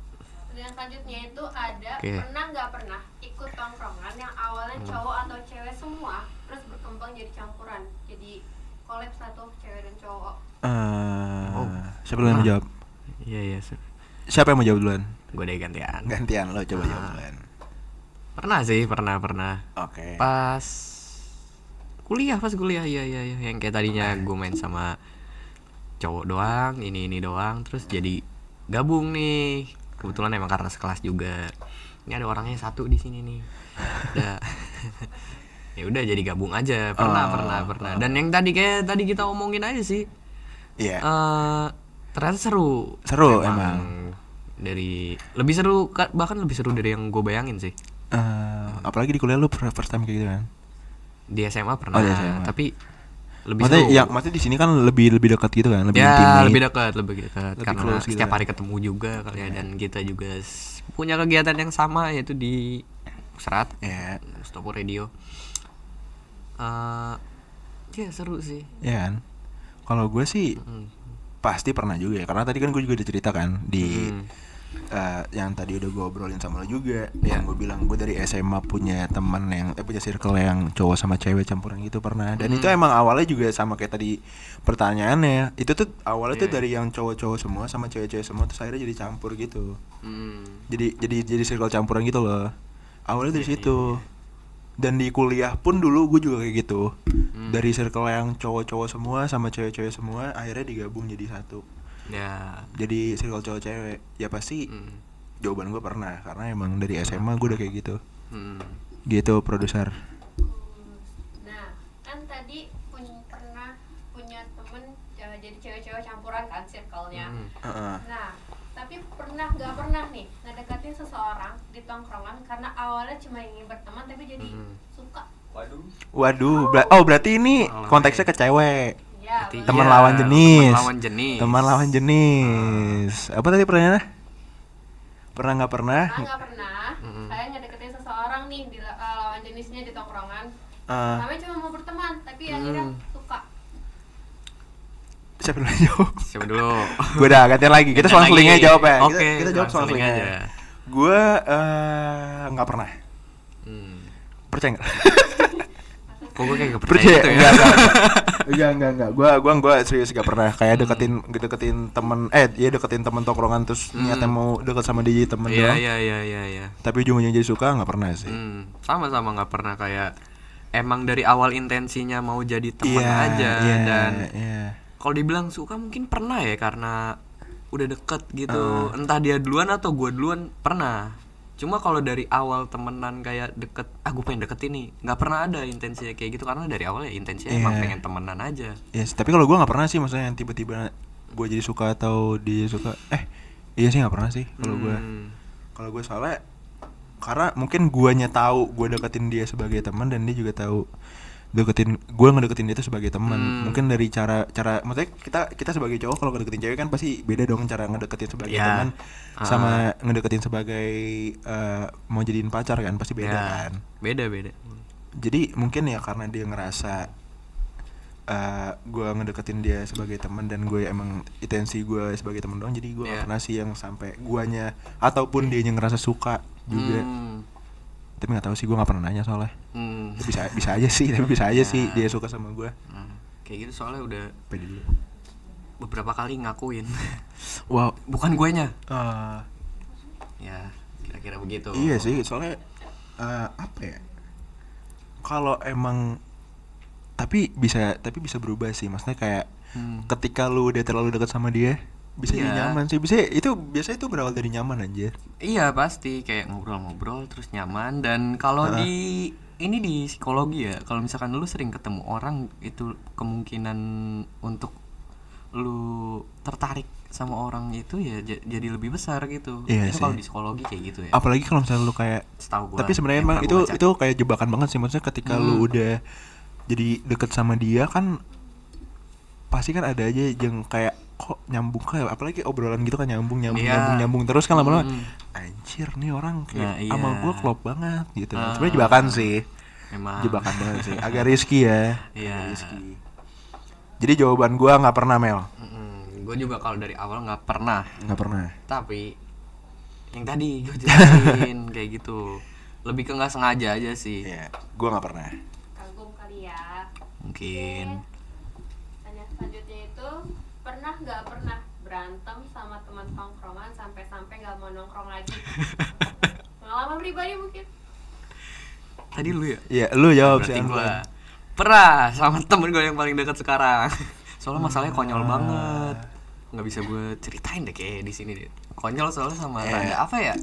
Dan selanjutnya itu ada Oke. pernah nggak pernah ikut tongkrongan yang awalnya cowok atau cewek semua terus berkembang jadi campuran, jadi collab satu cewek dan cowok. Siapa duluan yang mau jawab? Iya. Siapa yang mau jawab duluan? Gue deh gantian. Gantian lo coba jawab duluan. Pernah sih. Oke. Pas kuliah, iya. Yang kayak tadinya gue main sama cowok doang, ini doang, terus jadi gabung nih. Kebetulan emang karena sekelas juga. Ini ada orangnya satu di sini nih. Udah. Ya udah jadi gabung aja. Pernah. Dan yang tadi kita omongin aja sih. Iya. Ternyata seru. Emang. Dari lebih seru, bahkan lebih seru dari yang gue bayangin sih. Apalagi di kuliah lu first time kayak gitu kan? Di SMA pernah, Oh, di SMA. tapi lebih Maksudnya seru. maksudnya di sini kan lebih dekat gitu kan, lebih Ya, intimate. lebih dekat Lebih karena close gitu setiap kan. hari ketemu juga kali ya, dan kita juga punya kegiatan yang sama, yaitu di Serat, Iya. Stopo Radio. Ya seru sih. Iya kan? Kalau gue sih pasti pernah juga ya, karena tadi kan gue juga udah cerita kan di yang tadi udah gue obrolin sama lo juga, yang gue bilang gue dari SMA punya teman yang punya circle yang cowok sama cewek campuran gitu pernah. Dan itu emang awalnya juga sama kayak tadi pertanyaannya, itu tuh awalnya tuh dari yang cowok-cowok semua sama cewek-cewek semua, terus akhirnya jadi campur gitu. Jadi circle campuran gitu loh. Awalnya dari situ. Dan di kuliah pun dulu gue juga kayak gitu. Dari circle yang cowok-cowok semua sama cewek-cewek semua akhirnya digabung jadi satu. Ya. Jadi circle cowok cewek. Ya pasti jawaban gue pernah, karena emang dari SMA gue udah kayak gitu. Gitu produser. Nah, kan tadi pernah punya temen jadi cewek-cewek campuran kan circle-nya. Nah, tapi nggak pernah nih ngedekatin seseorang di tongkrongan karena awalnya cuma ingin berteman tapi jadi suka. Waduh, berarti ini konteksnya ke cewek. Ya, Teman Iya, lawan jenis. teman lawan jenis. Apa tadi pertanyaannya? Pernah nggak pernah? nggak pernah. Saya ngedeketin seseorang nih di lawan jenisnya di tongkrongan. Ah. Namanya cuma mau berteman tapi akhirnya suka. Siapa dulu yang jawab? Siapa dulu? Gue udah gantian lagi. Kita soal selingnya jawab ya. Oke, Kita jawab soal seling selingnya. aja. Gue nggak pernah. Percaya nggak? Kok gue kayak gak percaya gitu ya? Enggak. Gue serius gak pernah kayak deketin temen deketin temen tongkrongan terus niatnya mau deket sama dia jadi temen doang. Iya. Tapi ujung-ujungnya jadi suka nggak pernah sih. Sama-sama nggak pernah, kayak emang dari awal intensinya mau jadi teman aja. Dan kalau dibilang suka mungkin pernah ya, karena udah deket gitu. Entah dia duluan atau gue duluan, pernah. Cuma kalau dari awal temenan kayak deket, gue pengen deket ini, nggak pernah ada intensinya kayak gitu, karena dari awal ya intensinya emang pengen temenan aja. Yes, tapi kalau gue nggak pernah sih, maksudnya yang tiba-tiba gue jadi suka atau dia suka. Iya sih nggak pernah sih kalau gue. Kalau gue soalnya karena mungkin guanya tahu gue deketin dia sebagai teman dan dia juga tahu ngedeketin dia itu sebagai teman. Mungkin dari cara maksudnya kita sebagai cowok kalau ngedeketin cewek kan pasti beda dong cara ngedeketin sebagai teman sama ngedeketin sebagai mau jadiin pacar kan, pasti beda kan. Beda. Jadi mungkin ya karena dia ngerasa gue ngedeketin dia sebagai teman dan gue emang intensi gue sebagai teman doang, jadi gue gak pernah sih yang sampai guanya ataupun dia ngerasa suka juga. Tapi nggak tahu sih, gue nggak pernah nanya soalnya. Bisa aja sih dia suka sama gue. Kayak gitu soalnya udah pede dulu. beberapa kali ngakuin. Wow. Bukan guenya. eh, Ya, kira-kira begitu. iya sih, soalnya apa ya? Kalau emang tapi bisa berubah sih. Maksudnya kayak ketika lu udah terlalu dekat sama dia, bisa jadi Iya. nyaman sih. Biasanya itu berawal dari nyaman anjir. Iya pasti kayak ngobrol-ngobrol terus nyaman. Dan kalau di psikologi ya, kalau misalkan lu sering ketemu orang itu kemungkinan untuk lu tertarik sama orang itu ya jadi lebih besar gitu. Iya Itu sih. kalau di psikologi kayak gitu ya. Apalagi kalau misalnya lu kayak Setahu gua. tapi sebenarnya yang emang pernah itu gua baca. itu kayak jebakan banget sih. Maksudnya ketika lu udah jadi deket sama dia kan pasti kan ada aja yang kayak kok nyambung, kayak apalagi obrolan gitu kan nyambung Iya. terus kan lama-lama anjir nih orang Nah, kayak iya. sama gue klop banget gitu. Sebenarnya jebakan sih. Memang. Jebakan banget sih. Agak risky ya. Iya. Agak risky. Jadi jawaban gue nggak pernah, Mel. Gue juga kalau dari awal nggak pernah. Nggak pernah. Tapi yang tadi gue jelasin kayak gitu. Lebih ke nggak sengaja aja sih. Iya, gue nggak pernah. Kagum kali ya. Mungkin. Tanya selanjutnya itu, pernah nggak pernah berantem sama teman tongkrongan sampai nggak mau nongkrong lagi? Pengalaman pribadi mungkin. Tadi lu ya? Iya, lu jawab sih. Berarti gue pernah sama temen gue yang paling dekat sekarang. Soalnya masalahnya konyol banget. Nggak bisa gue ceritain deh kayak di sini deh. Konyol soalnya sama rada apa ya?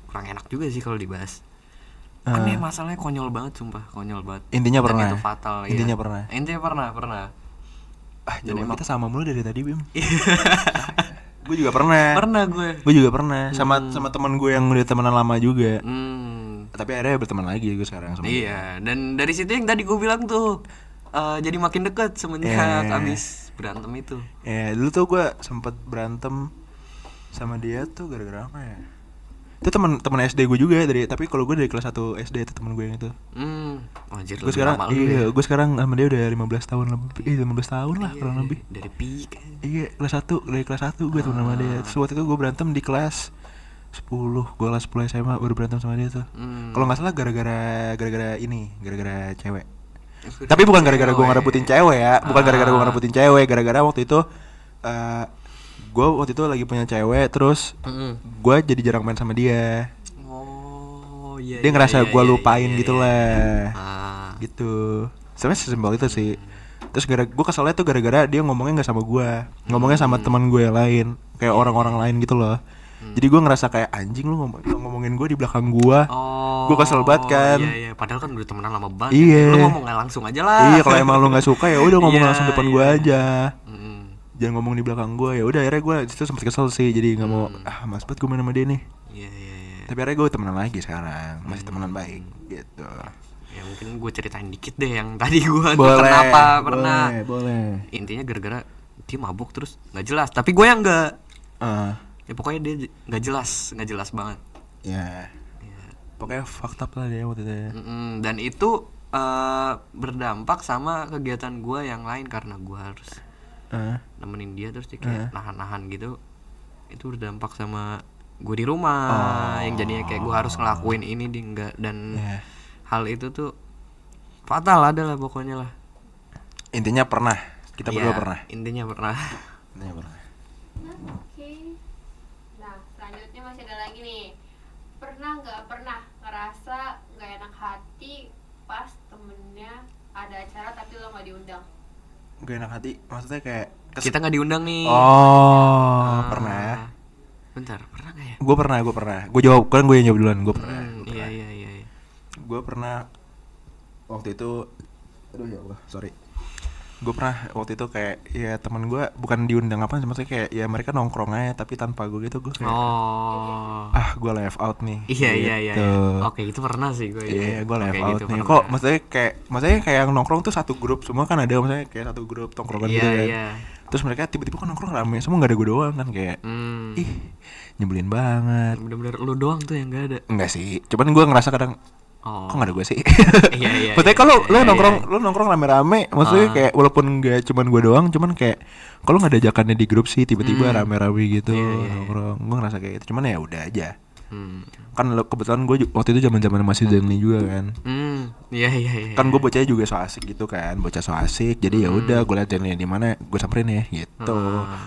Kurang enak juga sih kalau dibahas. Aneh, masalahnya konyol banget, sumpah konyol banget. Intinya Dan pernah. itu fatal. Intinya iya. pernah. Intinya pernah. Jawaban emang- kita sama mulu dari tadi, Bim. Gue juga pernah. Pernah gue. Gue juga pernah sama teman gue yang udah temenan lama juga. Tapi akhirnya berteman lagi gue sekarang sama dia. Iya, dan dari situ yang tadi gue bilang tuh jadi makin deket semenjak abis berantem itu. Ya dulu tuh gue sempet berantem sama dia tuh gara-gara apa ya? Itu teman SD gue juga tapi kalau gue dari kelas 1 SD itu teman gue yang itu. Anjir, Gue lebih sekarang lama lu ya. gue sekarang sama dia udah 15 tahun lebih. 15 tahun lah kurang lebih. Dari peak. Iya, dari kelas 1 gue temen sama dia. Terus waktu itu gue berantem di kelas 10, gue kelas 10 SMA baru berantem sama dia tuh. Kalau nggak salah gara-gara cewek. Tapi bukan gara-gara gue ngerebutin cewek ya, gara-gara waktu itu gue waktu itu lagi punya cewek, terus gue jadi jarang main sama dia. Oh iya. Dia ngerasa gue lupain gitu lah, Ah. gitu. Sebenarnya sesimpel itu sih. Terus gue keselnya tuh gara-gara dia ngomongnya nggak sama gue, ngomongnya sama teman gue yang lain, kayak orang-orang lain gitu loh. Jadi gue ngerasa kayak anjing lu ngomongin gue di belakang gue. Gue kesel banget kan. Iya. Padahal kan udah temenan lama banget. Iya. Lu ngomong langsung aja lah. Iya, kalau emang lu nggak suka ya udah ngomong Iya, langsung depan gue iya. aja. Jangan ngomong di belakang gue. Ya udah akhirnya gue itu sempet kesel sih. Jadi nggak mau mas banget gue main sama dia nih. Iya. Tapi akhirnya gue temenan lagi sekarang. Masih temenan baik gitu. Ya mungkin gue ceritain dikit deh yang tadi gue Boleh. kenapa pernah. Boleh. Intinya gara-gara dia mabuk terus nggak jelas. Tapi gue yang nggak. Ya pokoknya dia nggak jelas banget. Ya. Pokoknya fucked up lah dia waktu itu ya. Dan itu berdampak sama kegiatan gue yang lain karena gue harus nemenin dia terus dia kayak nahan-nahan gitu. Itu berdampak sama gue di rumah yang jadinya kayak gue harus ngelakuin ini dia enggak, dan hal itu tuh fatal adalah pokoknya lah. Intinya pernah. Kita berdua Iya, pernah. intinya pernah. Intinya pernah. Oke. Nah, selanjutnya masih ada lagi nih. Pernah nggak pernah ngerasa nggak enak hati pas temennya ada acara tapi lo nggak diundang? Gak enak hati. Maksudnya kayak Kita nggak diundang nih. Pernah ya. Bentar, pernah nggak ya? Gue pernah. Gue jawab, kan gue yang jawab duluan. Gue pernah. Iya. Gue pernah waktu itu, aduh ya Allah, sorry. Gue pernah waktu itu kayak ya teman gue bukan diundang apa, maksudnya kayak ya mereka nongkrong aja tapi tanpa gue gitu. Gue kayak gue left out nih. Iya. gitu. Oke, itu pernah sih gue. Iya, gue left Oke, out gitu nih. pernah. Kok maksudnya kayak yang nongkrong tuh satu grup semua kan ada, maksudnya kayak satu grup tongkrongan gitu kan. Iya. Terus mereka tiba-tiba kok nongkrong rame, semua nggak ada gue doang kan kayak. Ih, nyebelin banget. Bener-bener lu doang tuh yang nggak ada. Enggak sih, cuman gue ngerasa kadang kok nggak ada gue sih. Iya. Maksudnya kalau lo nongkrong rame-rame, maksudnya kayak walaupun nggak cuman gue doang, cuman kayak kalau nggak ada ajakannya di grup sih tiba-tiba rame-rame gitu nongkrong, gue ngerasa kayak itu. Cuman ya udah aja. Kan kebetulan gue waktu itu zaman masih Dani juga kan. Iya. Kan gue bocahnya juga so asik gitu kan, bocah so asik. Jadi ya udah gue liatin di mana, gue samperin ya gitu.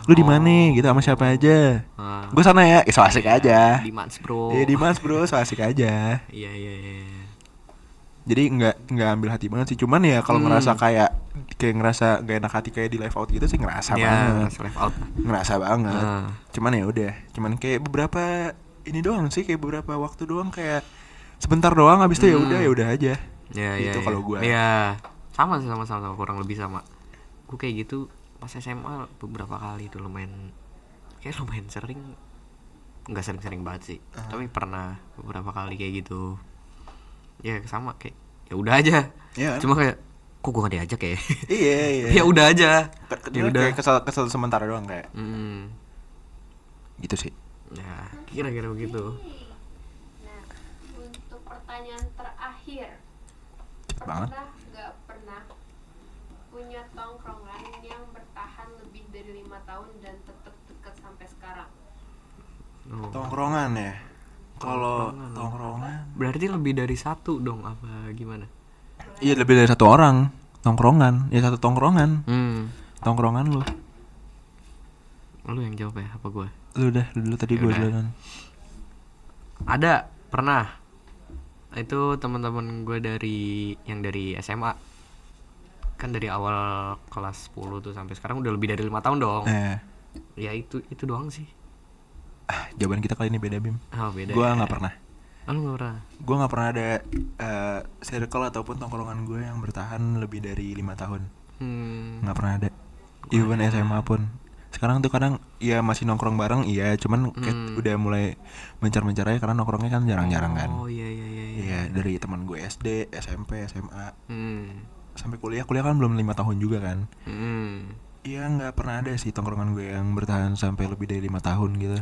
Lu di mana gitu sama siapa aja? Gue sana ya, so asik aja. Di Mans bro. Iya di Mas bro, so asik aja. Iya. Jadi nggak ambil hati banget sih. Cuman ya kalau ngerasa kayak ngerasa gak enak hati kayak di live out gitu sih ngerasa banget. Live out. Ngerasa banget. Cuman ya udah, cuman kayak beberapa ini doang sih, kayak beberapa waktu doang, kayak sebentar doang, habis itu ya udah aja. Iya. Gitu kalau gue. Iya. Sama kurang lebih sama. Gue kayak gitu pas SMA beberapa kali tuh lumayan sering. Enggak sering-sering banget sih. Tapi pernah beberapa kali kayak gitu. Ya sama kayak ya udah aja. Iya. Cuma kayak kok gue gak diajak ya. Iya. Ya udah aja. Ya udah. Kayak kesel sementara doang kayak. Gitu sih. Ya, kira-kira begitu. Nah, untuk pertanyaan terakhir, Cepet banget. Nggak pernah punya tongkrongan yang bertahan lebih dari 5 tahun dan tetap dekat sampai sekarang? Tongkrongan ya. Kalau tongkrongan Berarti lebih dari satu dong apa gimana? iya, lebih dari satu orang. Tongkrongan, ya satu tongkrongan. Tongkrongan lu. Lu yang jawab ya, apa gue? Lu dulu tadi gue duluan. Ada, pernah. Itu teman-teman gue dari SMA. Kan dari awal kelas 10 tuh sampai sekarang udah lebih dari 5 tahun dong. Ya itu doang sih. Jawaban kita kali ini beda, Bim. Oh, beda. Gue nggak pernah. Lu nggak pernah? Gue nggak pernah ada circle ataupun tongkrongan gue yang bertahan lebih dari 5 tahun. Nggak pernah ada. Even SMA pun. Sekarang tuh kadang ya masih nongkrong bareng, iya, cuman kayak udah mulai mencar-mencar aja karena nongkrongnya kan jarang-jarang kan. Oh iya. Iya, dari teman gue SD, SMP, SMA, sampai kuliah kan belum 5 tahun juga kan. Iya, nggak pernah ada sih tongkrongan gue yang bertahan sampai lebih dari 5 tahun gitu.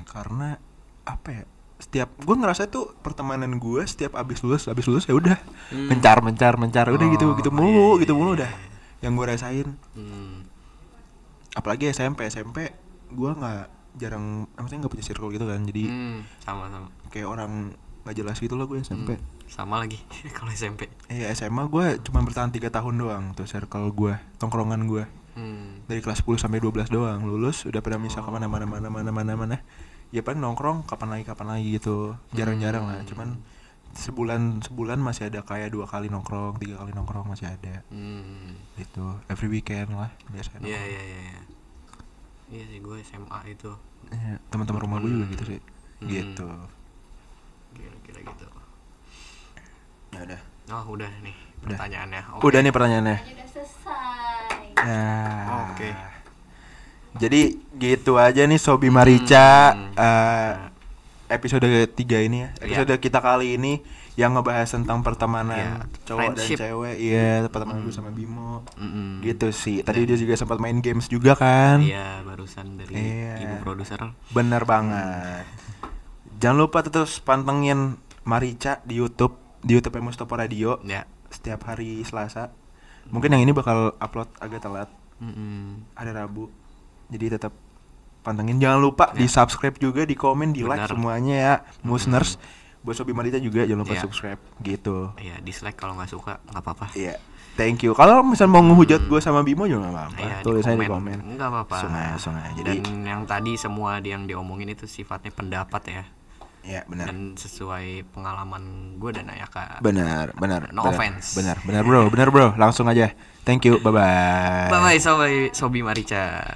Karena apa ya? Setiap gue ngerasa tuh pertemanan gue setiap abis lulus ya udah mencar udah gitu mulu udah yang gue rasain. Apalagi SMP gue jarang, maksudnya nggak punya circle gitu kan, jadi sama kayak orang nggak jelas gitu loh gue SMP. Sama lagi kalau SMP. Iya, SMA gue cuma bertahan 3 tahun doang tuh circle gue, tongkrongan gue. Dari kelas 10 sampai 12 doang. Lulus udah pada misal kemana mana. Ya paling nongkrong kapan lagi gitu. Jarang-jarang lah. Cuman sebulan masih ada kayak 2 kali nongkrong, 3 kali nongkrong masih ada. Gitu. Every weekend lah biasanya. Iya. Iya sih, gue SMA itu. Iya, teman-teman rumah gue juga gitu sih. Gitu. Kira-kira gitu. Ya udah. Oh, udah nih pertanyaannya. Oke. Udah nih pertanyaannya. Udah selesai. Nah. Oke. Jadi gitu aja nih Sobi Marica. Episode 3 ini ya. Episode kita kali ini yang ngebahas tentang pertemanan cowok friendship. dan cewek. Iya, pertemanan gue sama Bimo. Gitu sih. Tadi dia juga sempat main games juga kan. Iya, barusan dari ibu produser. Bener banget. Jangan lupa terus pantengin Marica di YouTube Mustopo Radio. Ya. Setiap hari Selasa. Mungkin yang ini bakal upload agak telat. Hari Rabu. Jadi tetap pantengin. Jangan lupa di subscribe juga, di komen, di like semuanya ya, Musners. Buat Sobi Marita juga jangan lupa subscribe gitu. Iya, dislike kalau nggak suka nggak apa-apa. Iya. Thank you. Kalau misal mau ngehujat gue sama Bimo juga nggak apa-apa. Iya, Tulis aja di komen. Nggak apa-apa. Sungai. Jadi dan yang tadi semua yang diomongin itu sifatnya pendapat ya. Iya, benar. Dan sesuai pengalaman gue dan Ayaka. Benar. No offense. Benar bro. Langsung aja. Thank you. Bye bye. Bye bye Sobi Marica.